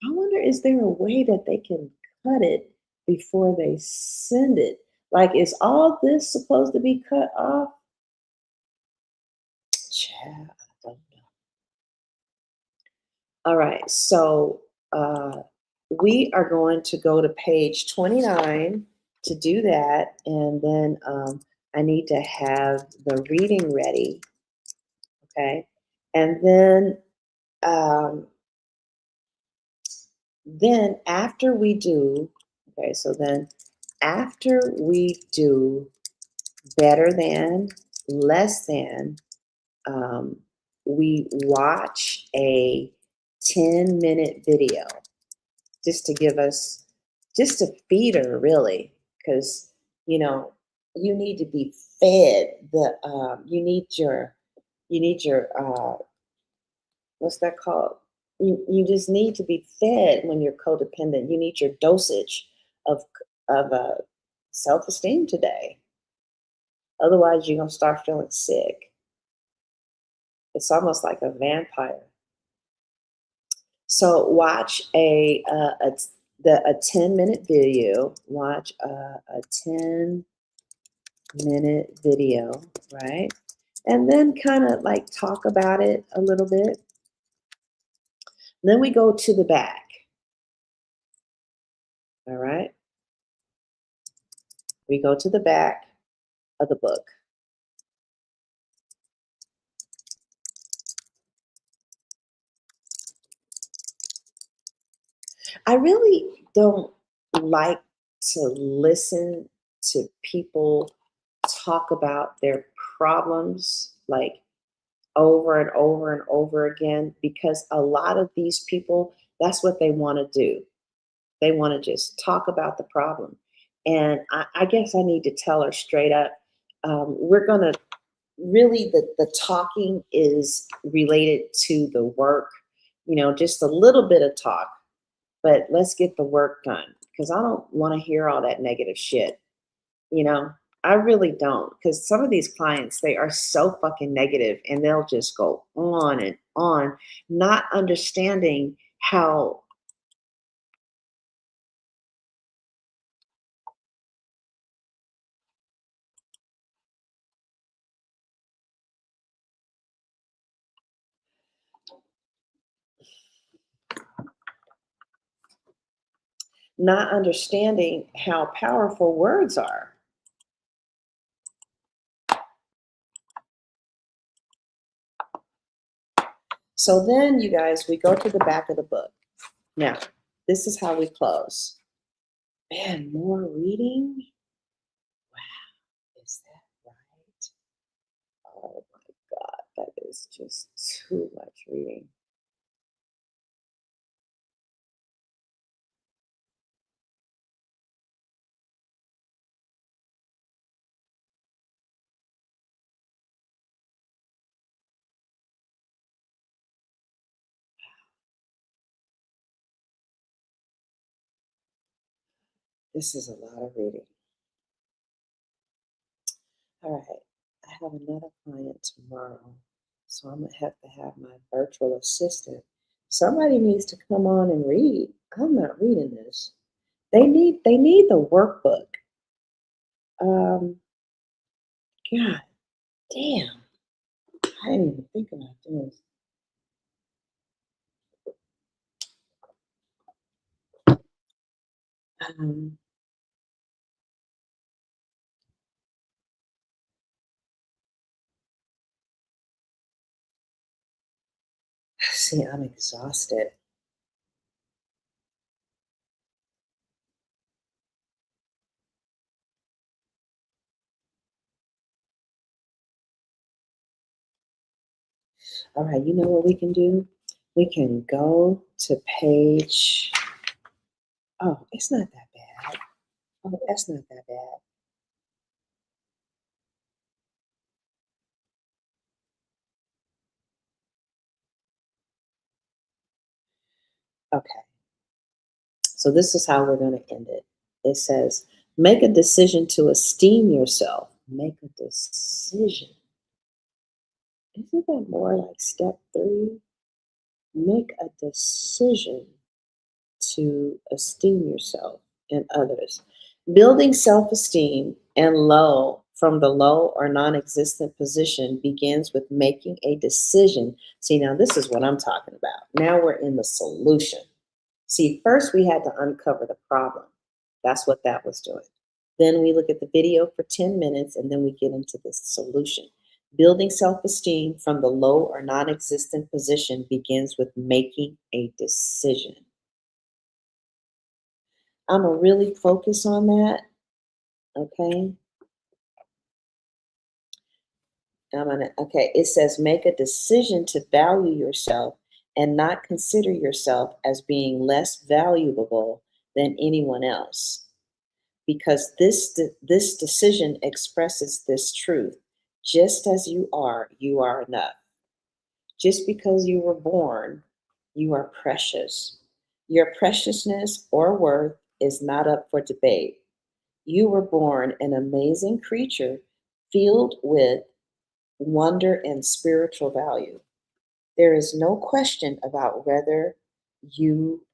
I wonder, is there a way that they can cut it before they send it? Like, is all this supposed to be cut off? Child, I don't know. All right, so we are going to go to page 29 to do that. And then I need to have the reading ready. Okay. And then after we do, after we do better than, less than, we watch a 10-minute video just to feed her, really, because you need to be fed. You need your what's that called? You just need to be fed when you're codependent. You need your dosage of self-esteem today. Otherwise, you're gonna start feeling sick. It's almost like a vampire. So watch a a 10-minute video, watch a 10-minute video, right? And then kind of like talk about it a little bit. Then we go to the back. All right. We go to the back of the book. I really don't like to listen to people talk about their problems like over and over and over again, because a lot of these people, that's what they want to do. They want to just talk about the problem. And I guess I need to tell her straight up, we're going to really, the talking is related to the work, just a little bit of talk, but let's get the work done, because I don't want to hear all that negative shit. I really don't, because some of these clients, they are so fucking negative and they'll just go on and on, not understanding how powerful words are. So then, you guys, we go to the back of the book. Now, this is how we close. Man, more reading? Wow, is that right? Oh my God, that is just too much reading. This is a lot of reading. All right, I have another client tomorrow, so I'm gonna have to have my virtual assistant. Somebody needs to come on and read. I'm not reading this. They need the workbook. God damn, I didn't even think about this. Um, See, I'm exhausted. All right, you know what we can do? We can go to page. Oh, it's not that bad. Oh, that's not that bad. Okay. So this is how we're going to end it. It says, make a decision to esteem yourself. Make a decision. Isn't that more like step 3? Make a decision to esteem yourself and others. Building self-esteem from the low or non-existent position begins with making a decision. See, now this is what I'm talking about. Now we're in the solution. See, first we had to uncover the problem. That's what that was doing. Then we look at the video for 10 minutes and then we get into the solution. Building self-esteem from the low or non-existent position begins with making a decision. I'm going to really focus on that, okay? Okay, it says make a decision to value yourself and not consider yourself as being less valuable than anyone else. Because this decision expresses this truth. Just as you are enough. Just because you were born, you are precious. Your preciousness or worth is not up for debate. You were born an amazing creature filled with wonder and spiritual value. There is no question about whether you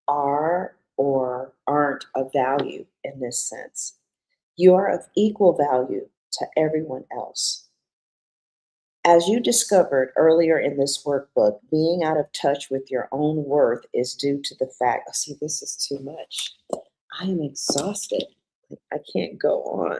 are or aren't of value in this sense. You are of equal value to everyone else. As you discovered earlier in this workbook, being out of touch with your own worth is due to the fact, oh, see, this is too much. I am exhausted. I can't go on.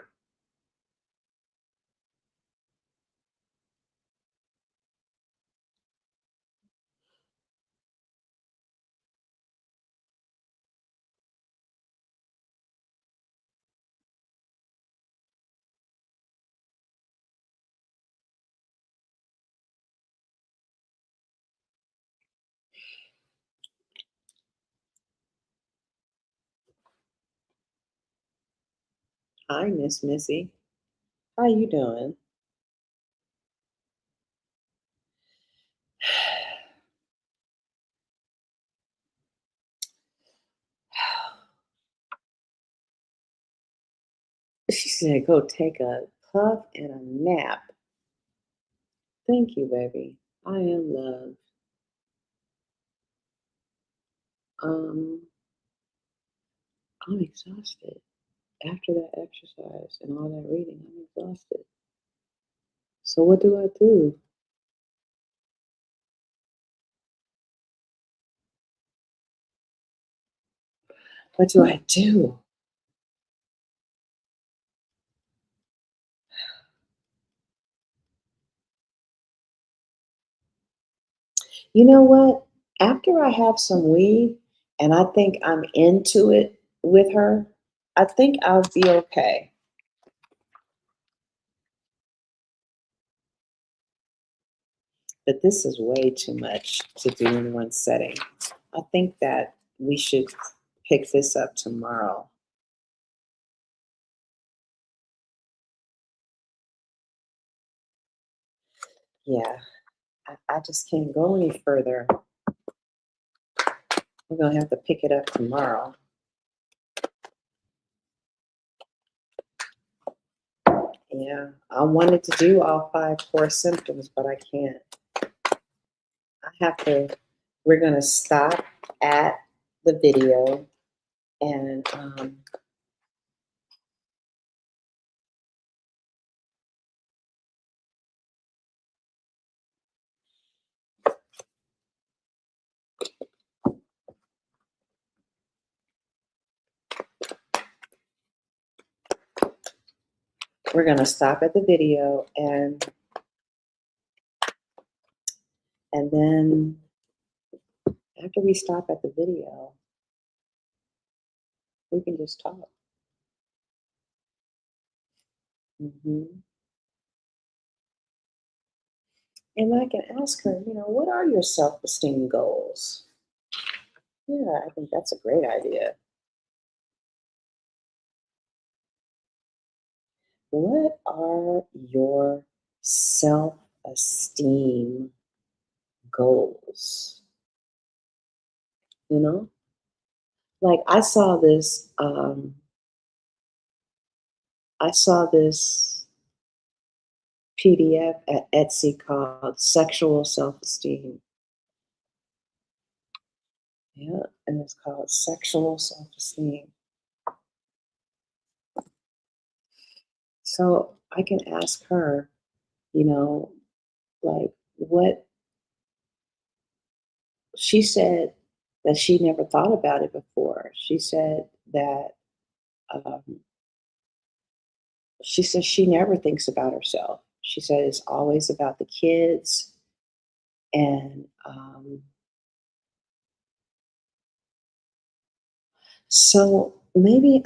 Hi, Miss Missy. How you doing? She said, go take a puff and a nap. Thank you, baby. I am loved. Um, I'm exhausted. After that exercise and all that reading, I'm exhausted. So what do I do? What do I do? You know what? After I have some weed and I think I'm into it with her, I think I'll be okay. But this is way too much to do in one setting. I think that we should pick this up tomorrow. Yeah, I just can't go any further. We're gonna have to pick it up tomorrow. Yeah, I wanted to do all 5 core symptoms, but I can't. I have to, we're gonna stop at the video and we're gonna stop at the video and then after we stop at the video, we can just talk. hmm And I can ask her, what are your self-esteem goals? Yeah, I think that's a great idea. What are your self-esteem goals? You know, like I saw this PDF at Etsy called Sexual Self-Esteem. Yeah, and it's called Sexual Self-Esteem. So I can ask her, like what she said that she never thought about it before. She said that um, she says she never thinks about herself. She said it's always about the kids and so maybe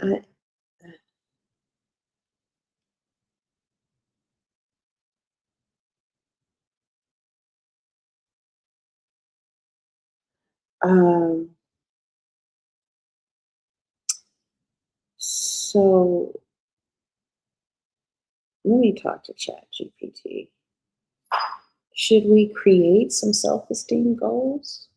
um, so let me talk to Chat GPT. Should we create some self-esteem goals?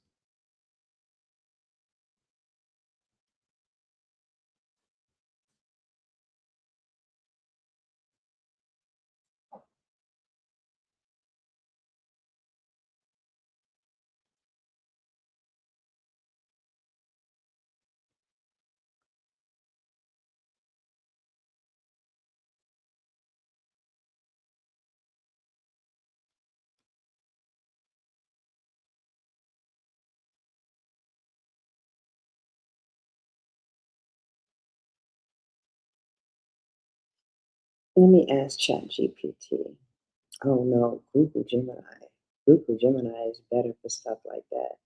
Let me ask ChatGPT. Oh no, Google Gemini. Google Gemini is better for stuff like that.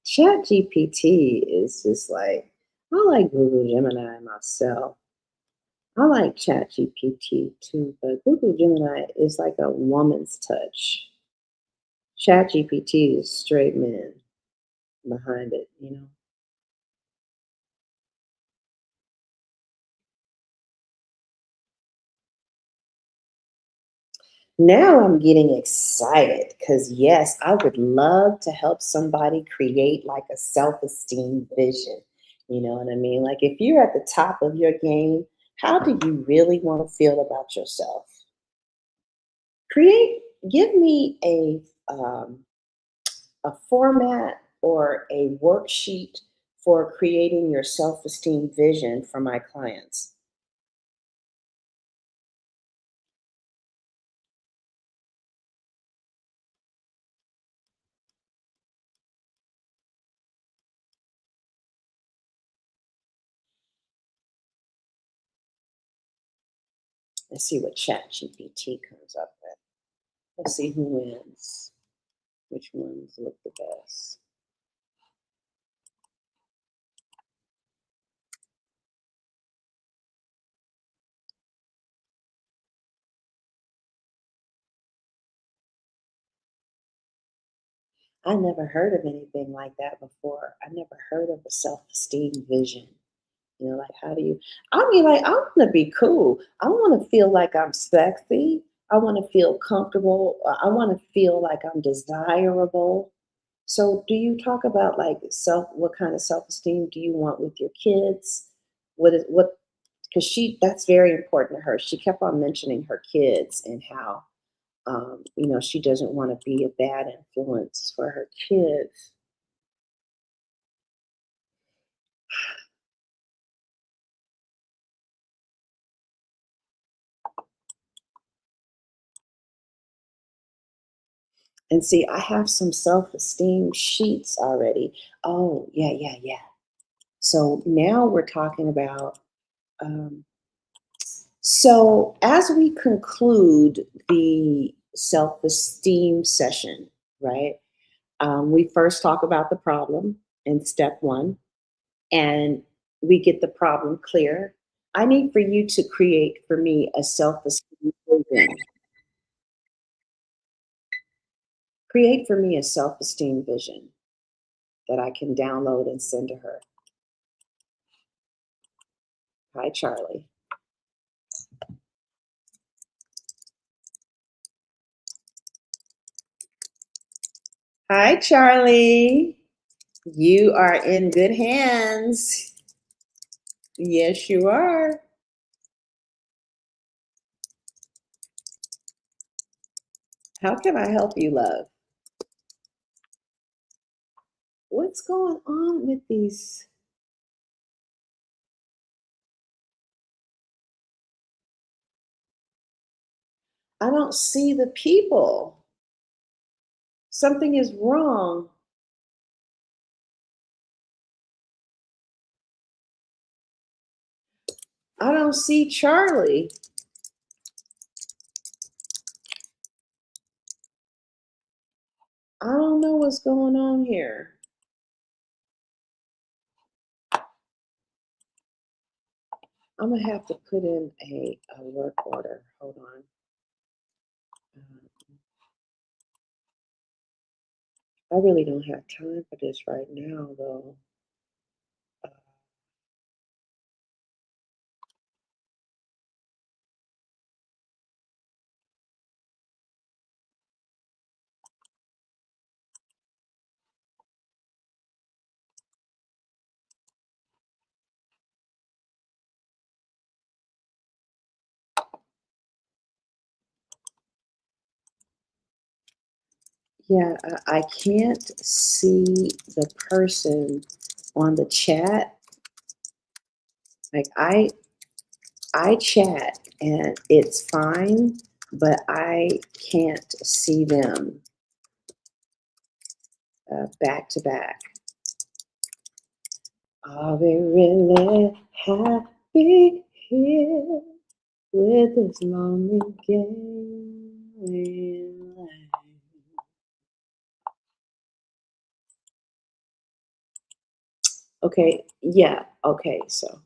ChatGPT is just like, I like Google Gemini myself. I like ChatGPT too, but Google Gemini is like a woman's touch. ChatGPT is straight men behind it, you know. Now I'm getting excited because, yes, I would love to help somebody create like a self esteem vision. You know what I mean? Like, if you're at the top of your game, how do you really want to feel about yourself? Create, give me a format or a worksheet for creating your self esteem vision for my clients. Let's see what ChatGPT comes up with. Let's see who wins. Which ones look the best? I never heard of anything like that before. I never heard of a self-esteem vision. You know, like how do you, I mean, like, I want to be cool. I want to feel like I'm sexy. I want to feel comfortable. I want to feel like I'm desirable. So do you talk about like what kind of self-esteem do you want with your kids? What, because that's very important to her. She kept on mentioning her kids and how, you know, she doesn't want to be a bad influence for her kids. And see, I have some self-esteem sheets already. Oh, yeah, yeah, yeah. So now we're talking about, um, so as we conclude the self-esteem session, right? We first talk about the problem in step one, and we get the problem clear. I need for you to create for me a self-esteem vision. Create for me a self-esteem vision that I can download and send to her. Hi, Charlie. Hi, Charlie. You are in good hands. Yes, you are. How can I help you, love? What's going on with these? I don't see the people. Something is wrong. I don't see Charlie. I don't know what's going on here. I'm gonna have to put in a work order. Hold on. I really don't have time for this right now, though. Yeah, I can't see the person on the chat. Like I chat and it's fine, but I can't see them back to back. Are we really happy here? with this lonely game we play. Okay, yeah, okay, so.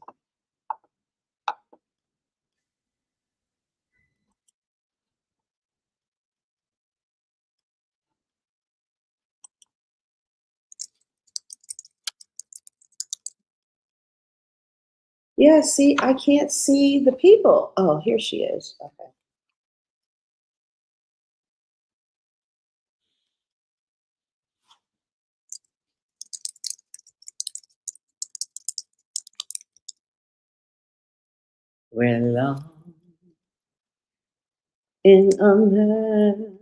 Yeah, see, I can't see the people. Oh, here she is. Okay. We're long in a meadow,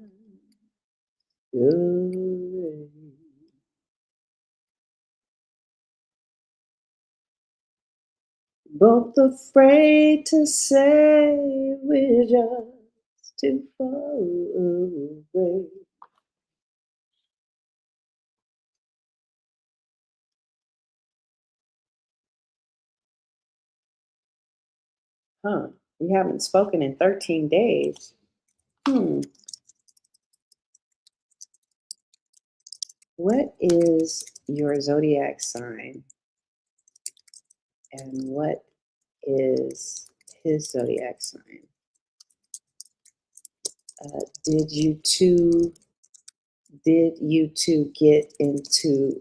both afraid to say we're just too far away. Huh, we haven't spoken in 13 days. What is your zodiac sign? And what is his zodiac sign? Did you two get into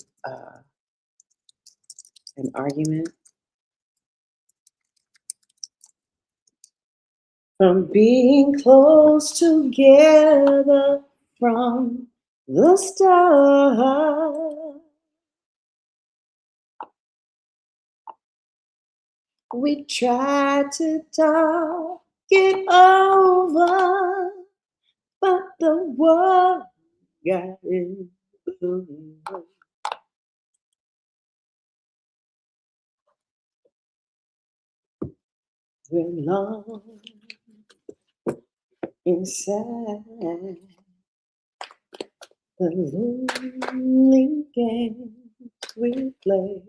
an argument? From being close together from the start, we tried to talk it over, but the world got in the way. We're lost inside the lonely game we play.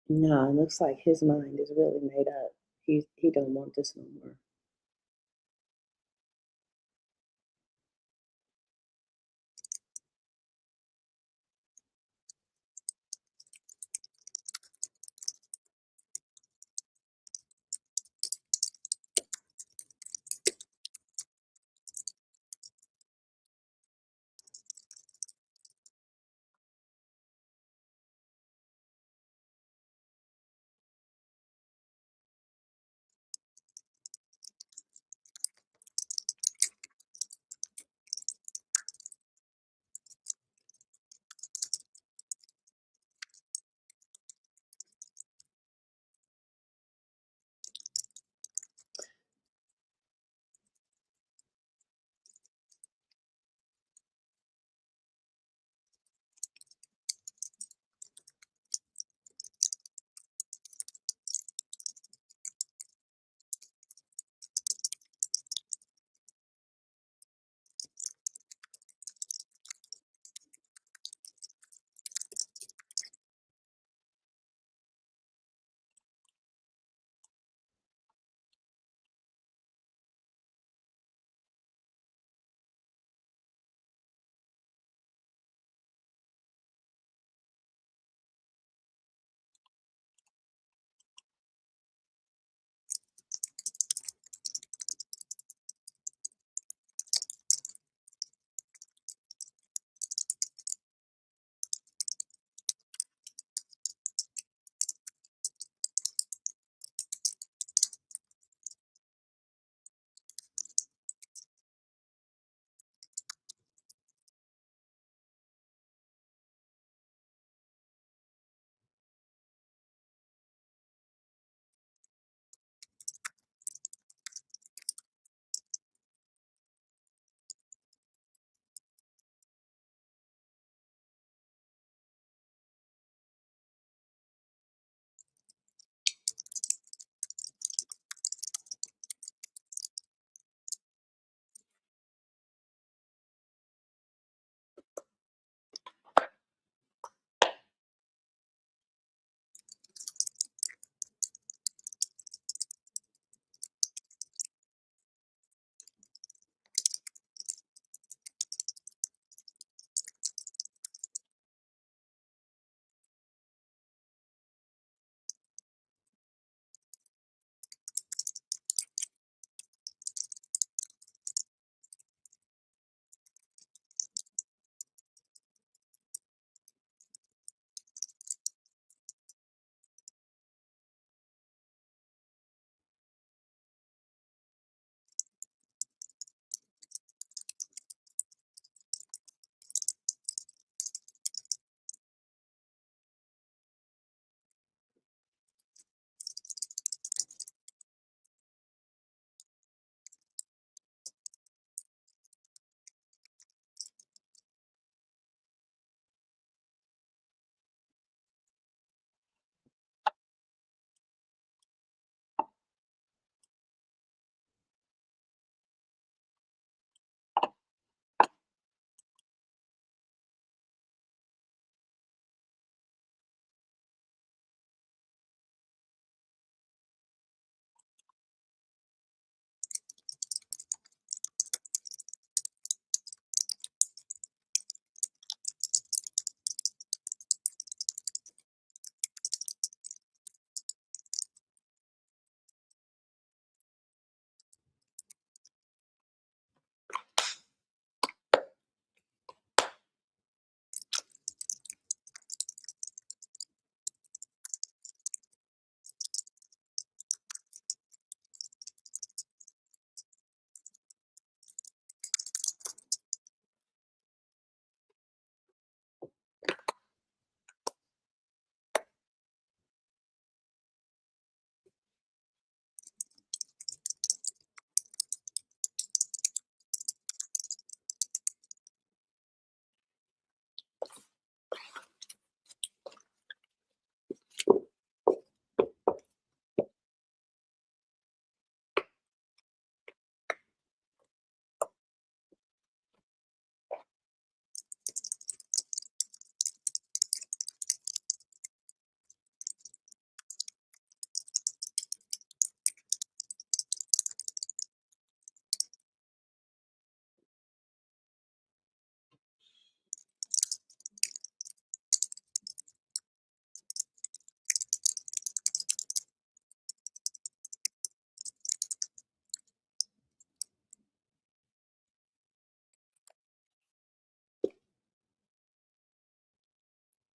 No, it looks like his mind is really made up. He don't want this no more.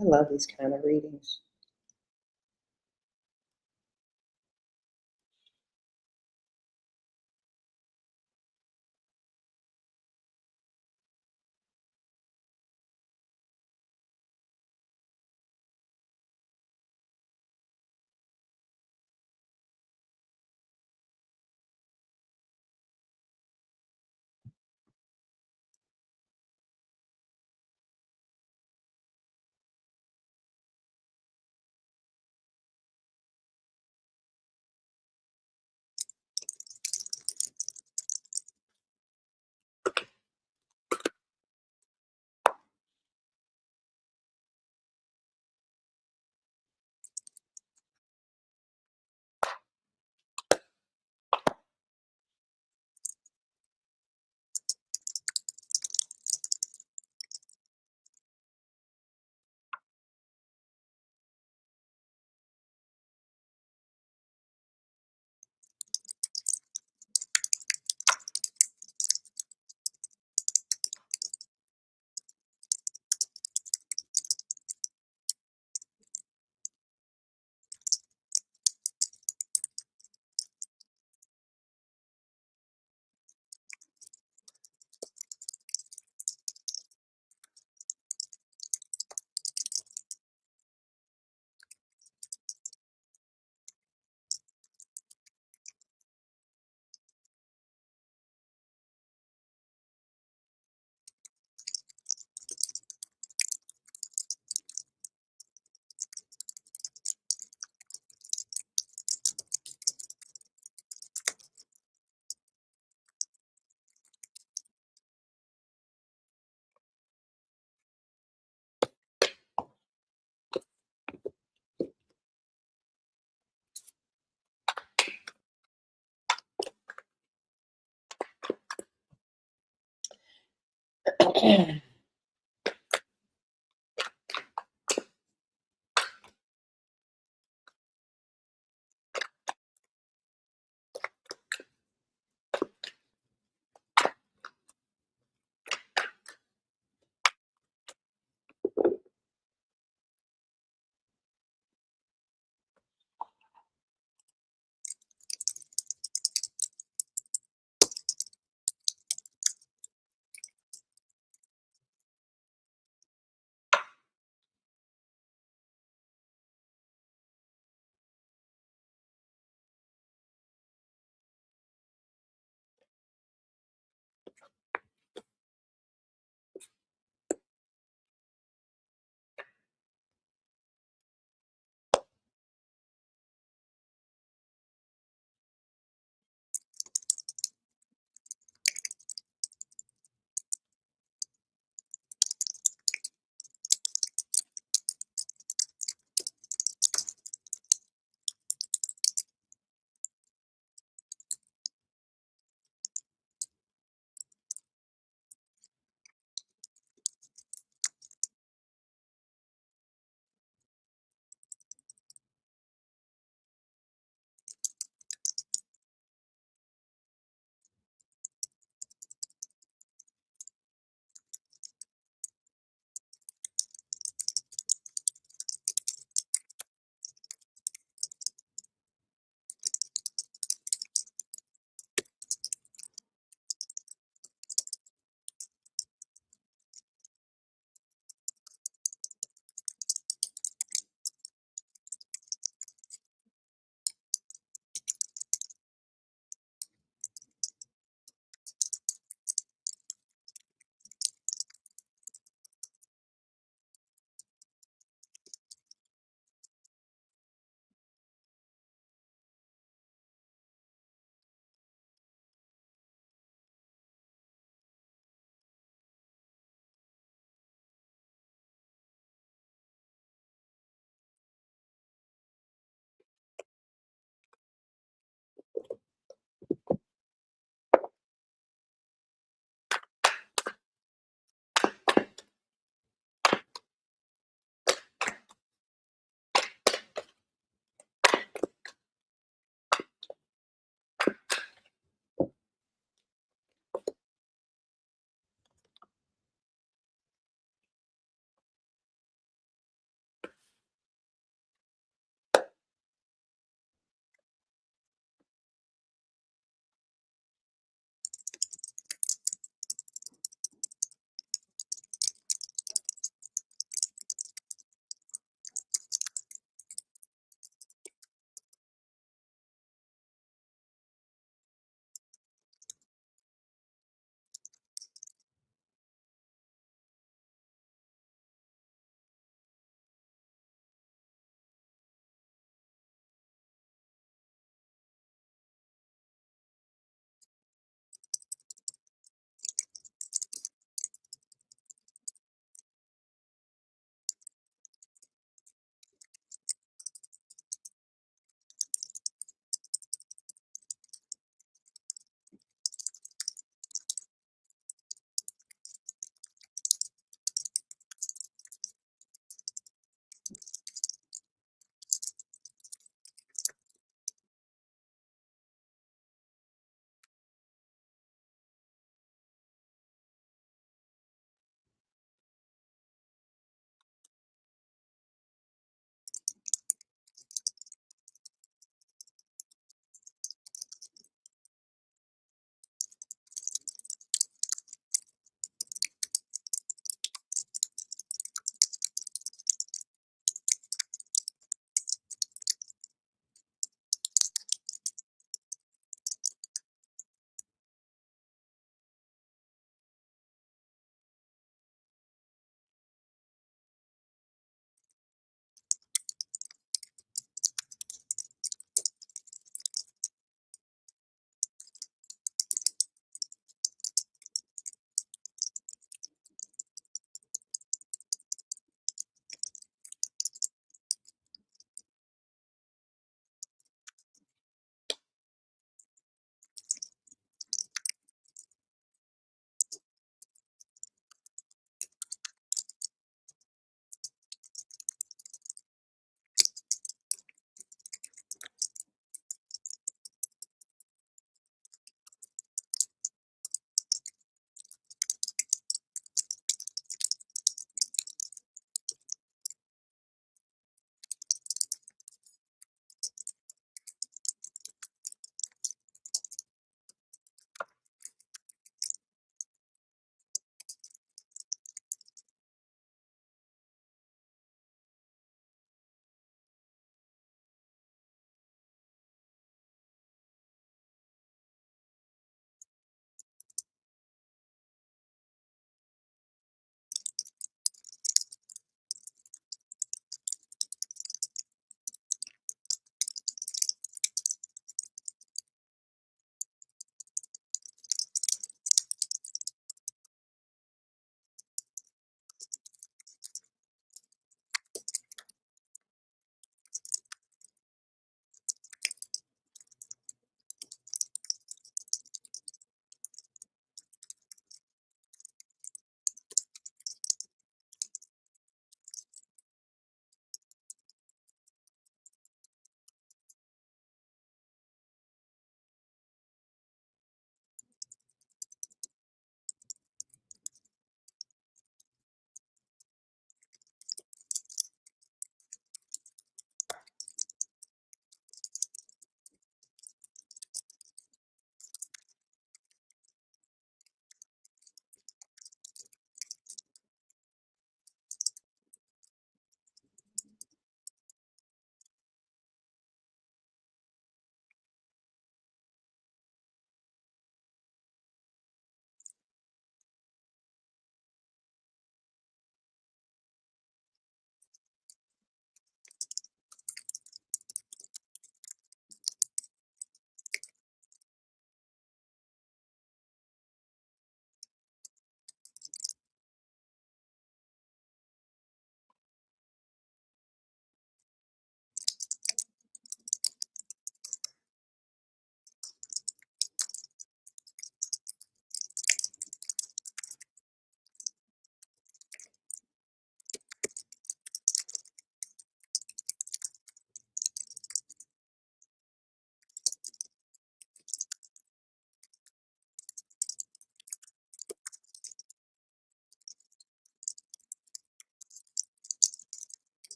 I love these kind of readings.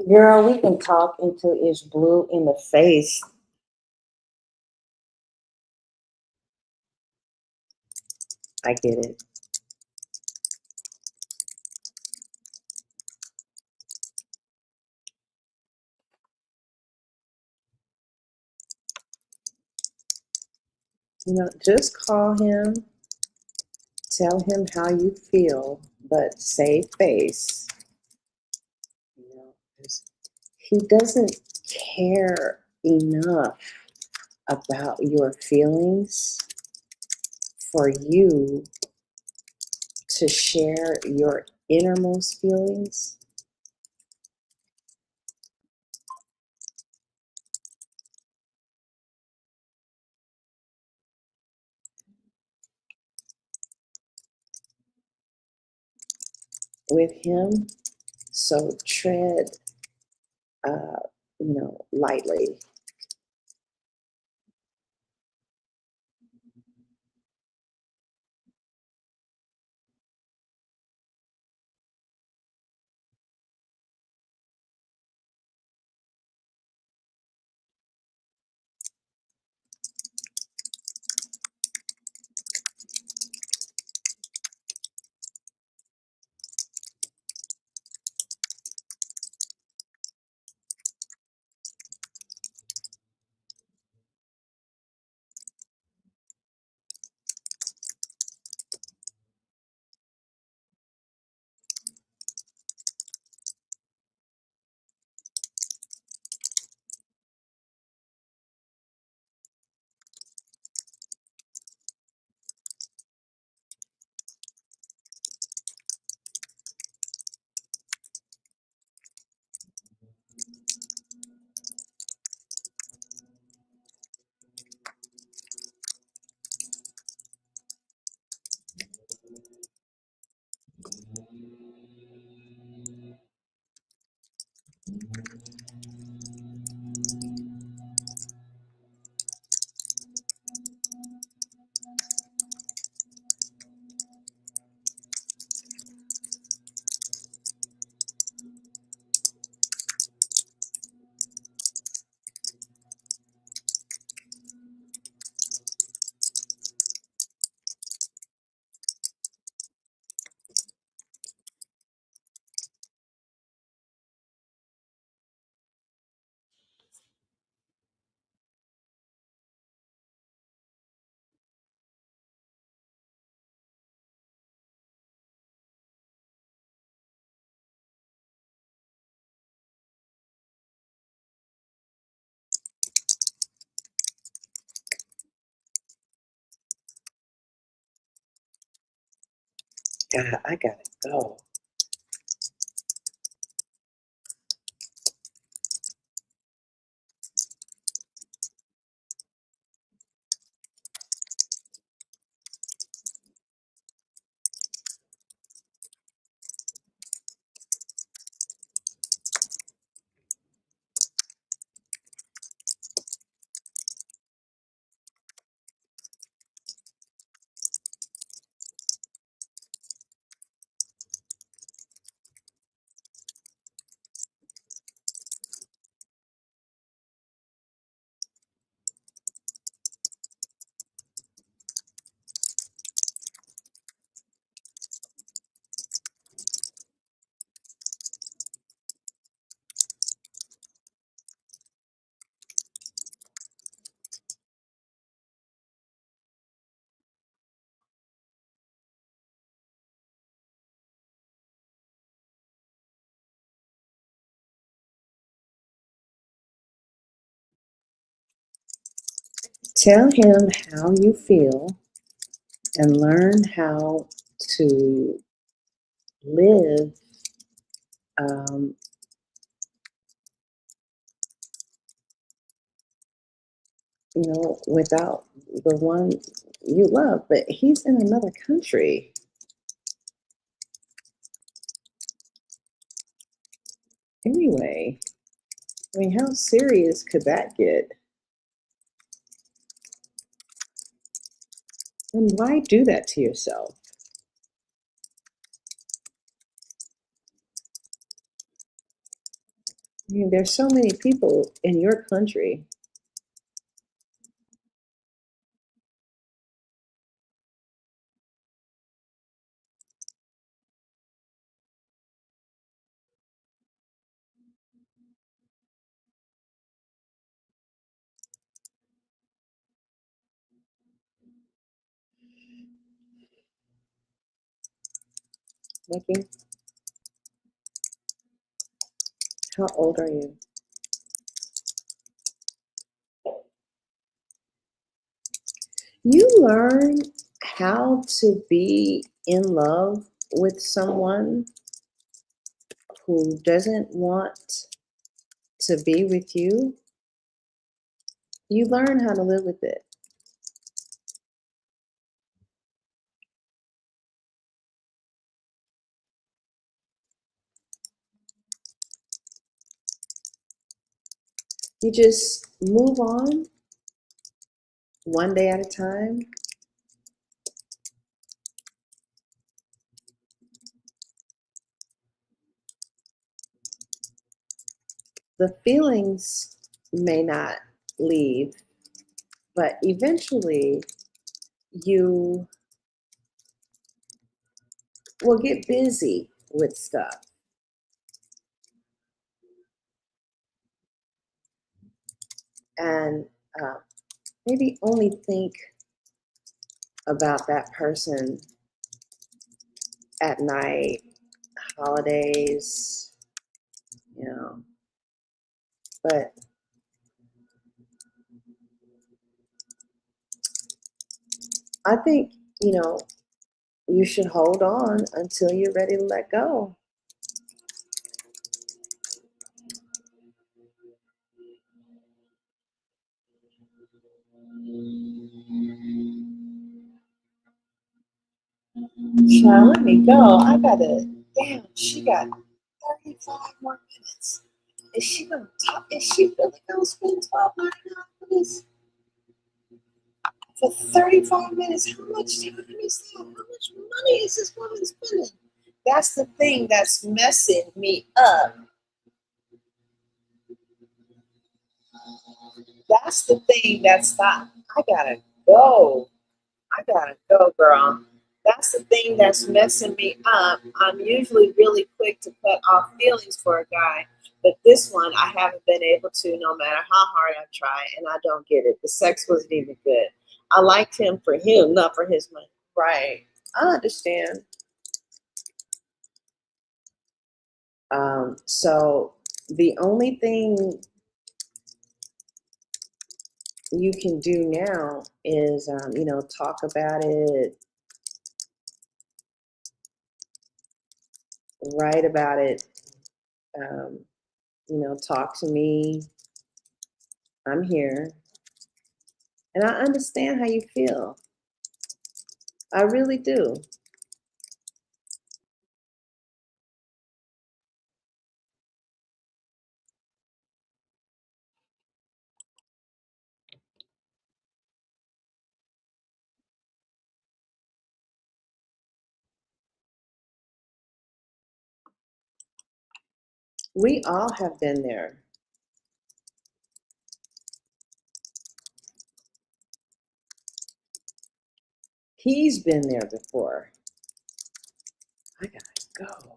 Girl, we can talk until it's blue in the face. I get it. You know, just call him, tell him how you feel, but save face. You know, 'cause he doesn't care enough about your feelings for you to share your innermost feelings. With him. So tread, uh, lightly. God, I gotta go. Tell him how you feel and learn how to live, um, without the one you love. But he's in another country. Anyway, I mean, how serious could that get? And why do that to yourself? I mean, there's so many people in your country. Nikki, how old are you? You learn how to be in love with someone who doesn't want to be with you. You learn how to live with it. You just move on one day at a time. The feelings may not leave, but eventually you will get busy with stuff. And maybe only think about that person at night, holidays, you know. But I think, you should hold on until you're ready to let go. Child, let me go. Damn, she got 35 more minutes. Is she gonna talk? Is she really gonna spend 12.99 for this? For 35 minutes? How much time is that? How much money is this woman spending? That's the thing that's messing me up. That's the thing that's not. I gotta go. I gotta go, girl. That's the thing that's messing me up. I'm usually really quick to cut off feelings for a guy, but this one I haven't been able to, no matter how hard I try, and I don't get it. The sex wasn't even good. I liked him for him, not for his money. Right. I understand. So the only thing you can do now is, talk about it, write about it, talk to me. I'm here. And I understand how you feel. I really do. We all have been there. He's been there before. I gotta go.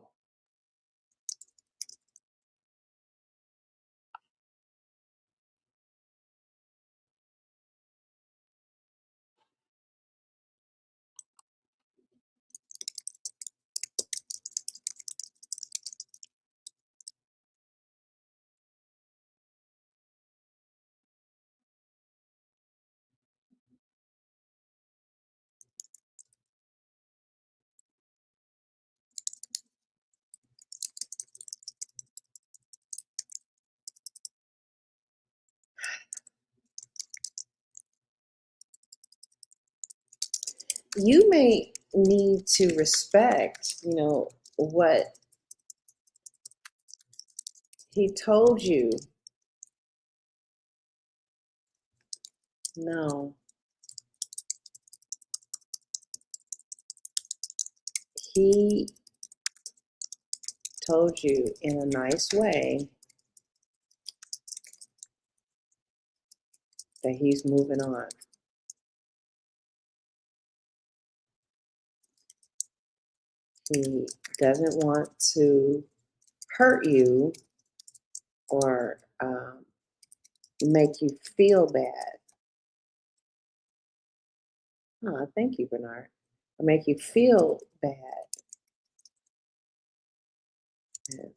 You may need to respect, what he told you. No, he told you in a nice way that he's moving on. He doesn't want to hurt you or make you feel bad. Oh, thank you, Bernard. Or make you feel bad. And,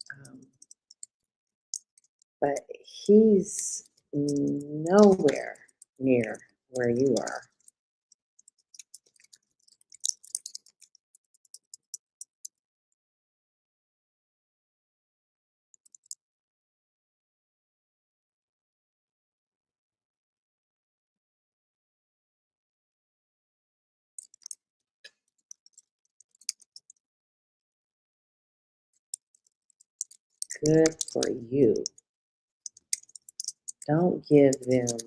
but he's nowhere near where you are. Good for you. Don't give them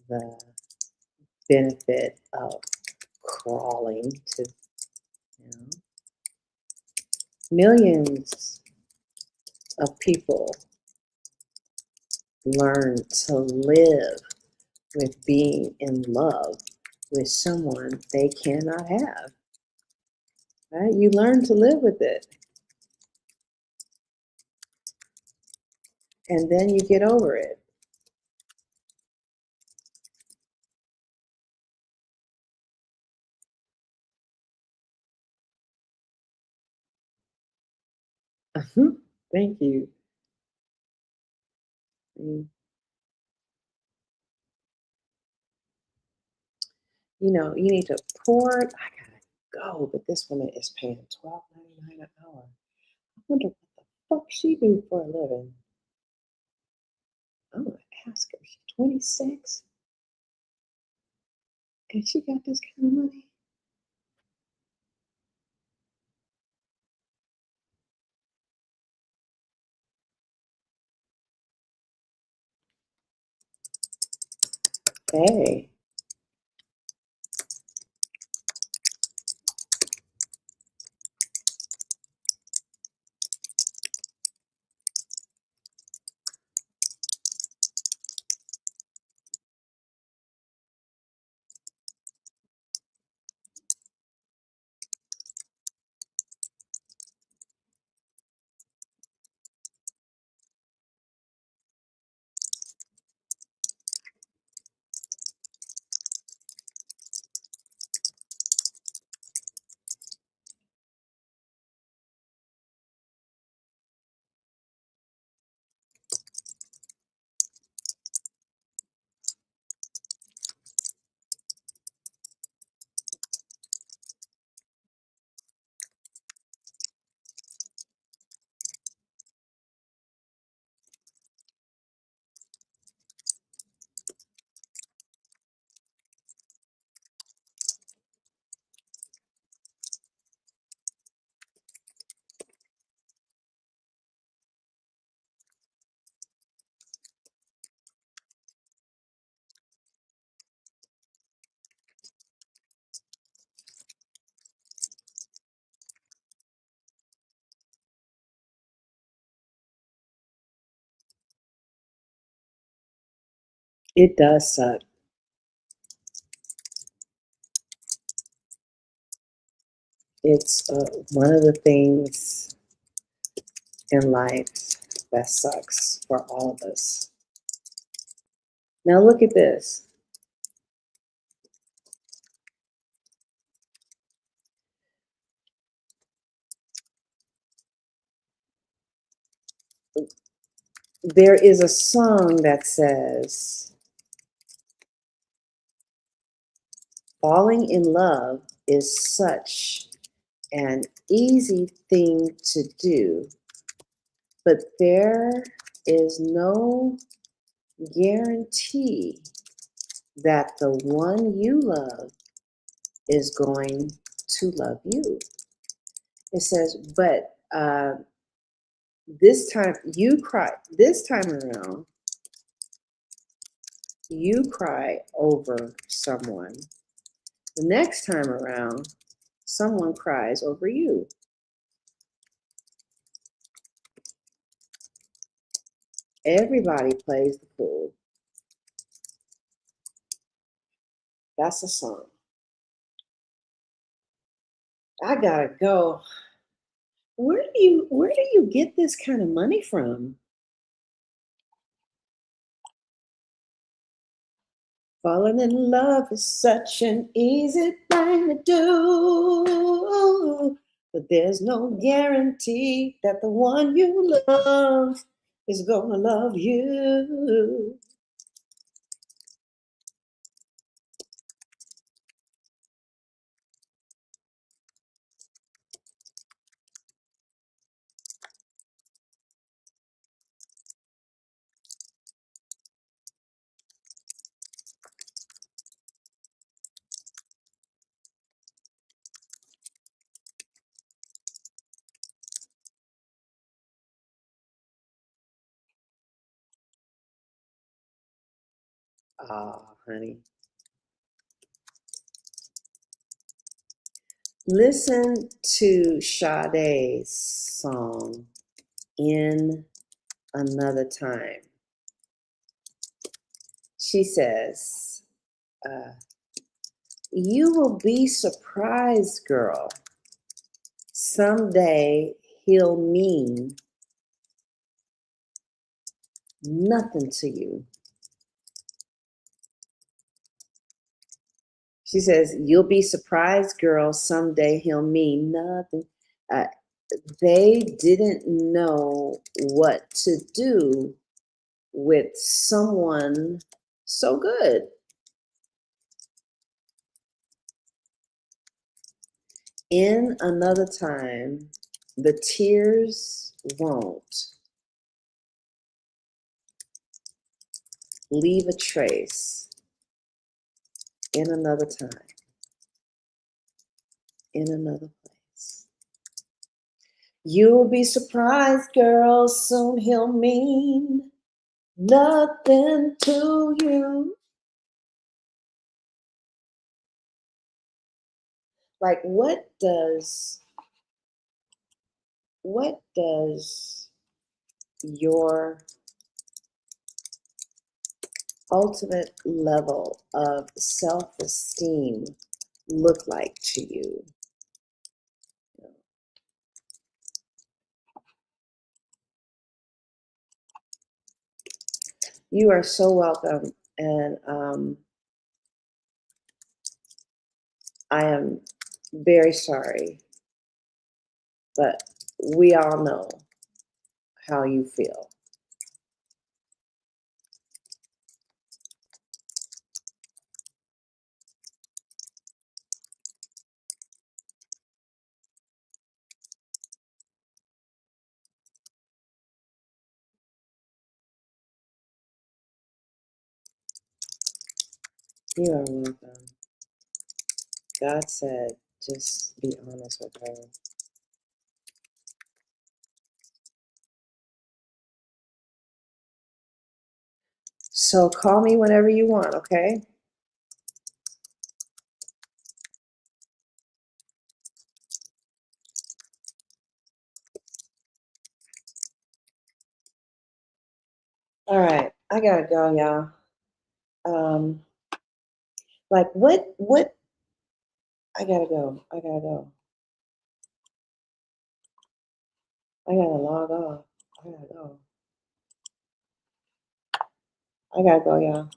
the benefit of crawling to, you know. Millions of people learn to live with being in love with someone they cannot have. Right? You learn to live with it. And then you get over it. Thank you. You know, you need to pour it. I gotta go, but this woman is paying $12.99 an hour. I wonder what the fuck she do for a living. I'm gonna ask her. She's 26, and she got this kind of money. Hey. It does suck. It's one of the things in life that sucks for all of us. Now look at this. There is a song that says, falling in love is such an easy thing to do, but there is no guarantee that the one you love is going to love you. It says, but this time around, you cry over someone. The next time around, someone cries over you. Everybody plays the fool. That's a song. I gotta go. Where do you get this kind of money from? Falling in love is such an easy thing to do, but there's no guarantee that the one you love is gonna love you. Ah, honey. Listen to Sade's song, In Another Time. She says, you will be surprised, girl. Someday he'll mean nothing to you. She says, you'll be surprised, girl. Someday he'll mean nothing. They didn't know what to do with someone so good. In another time, the tears won't leave a trace. In another time, in another place. You'll be surprised, girl, soon he'll mean nothing to you. Like, what does your ultimate level of self-esteem look like to you? You are so welcome, and I am very sorry, but we all know how you feel. You are welcome. God said, just be honest with her. So call me whenever you want, okay? All right, I gotta go, y'all. Like what, I gotta go. I gotta log off. I gotta go, y'all.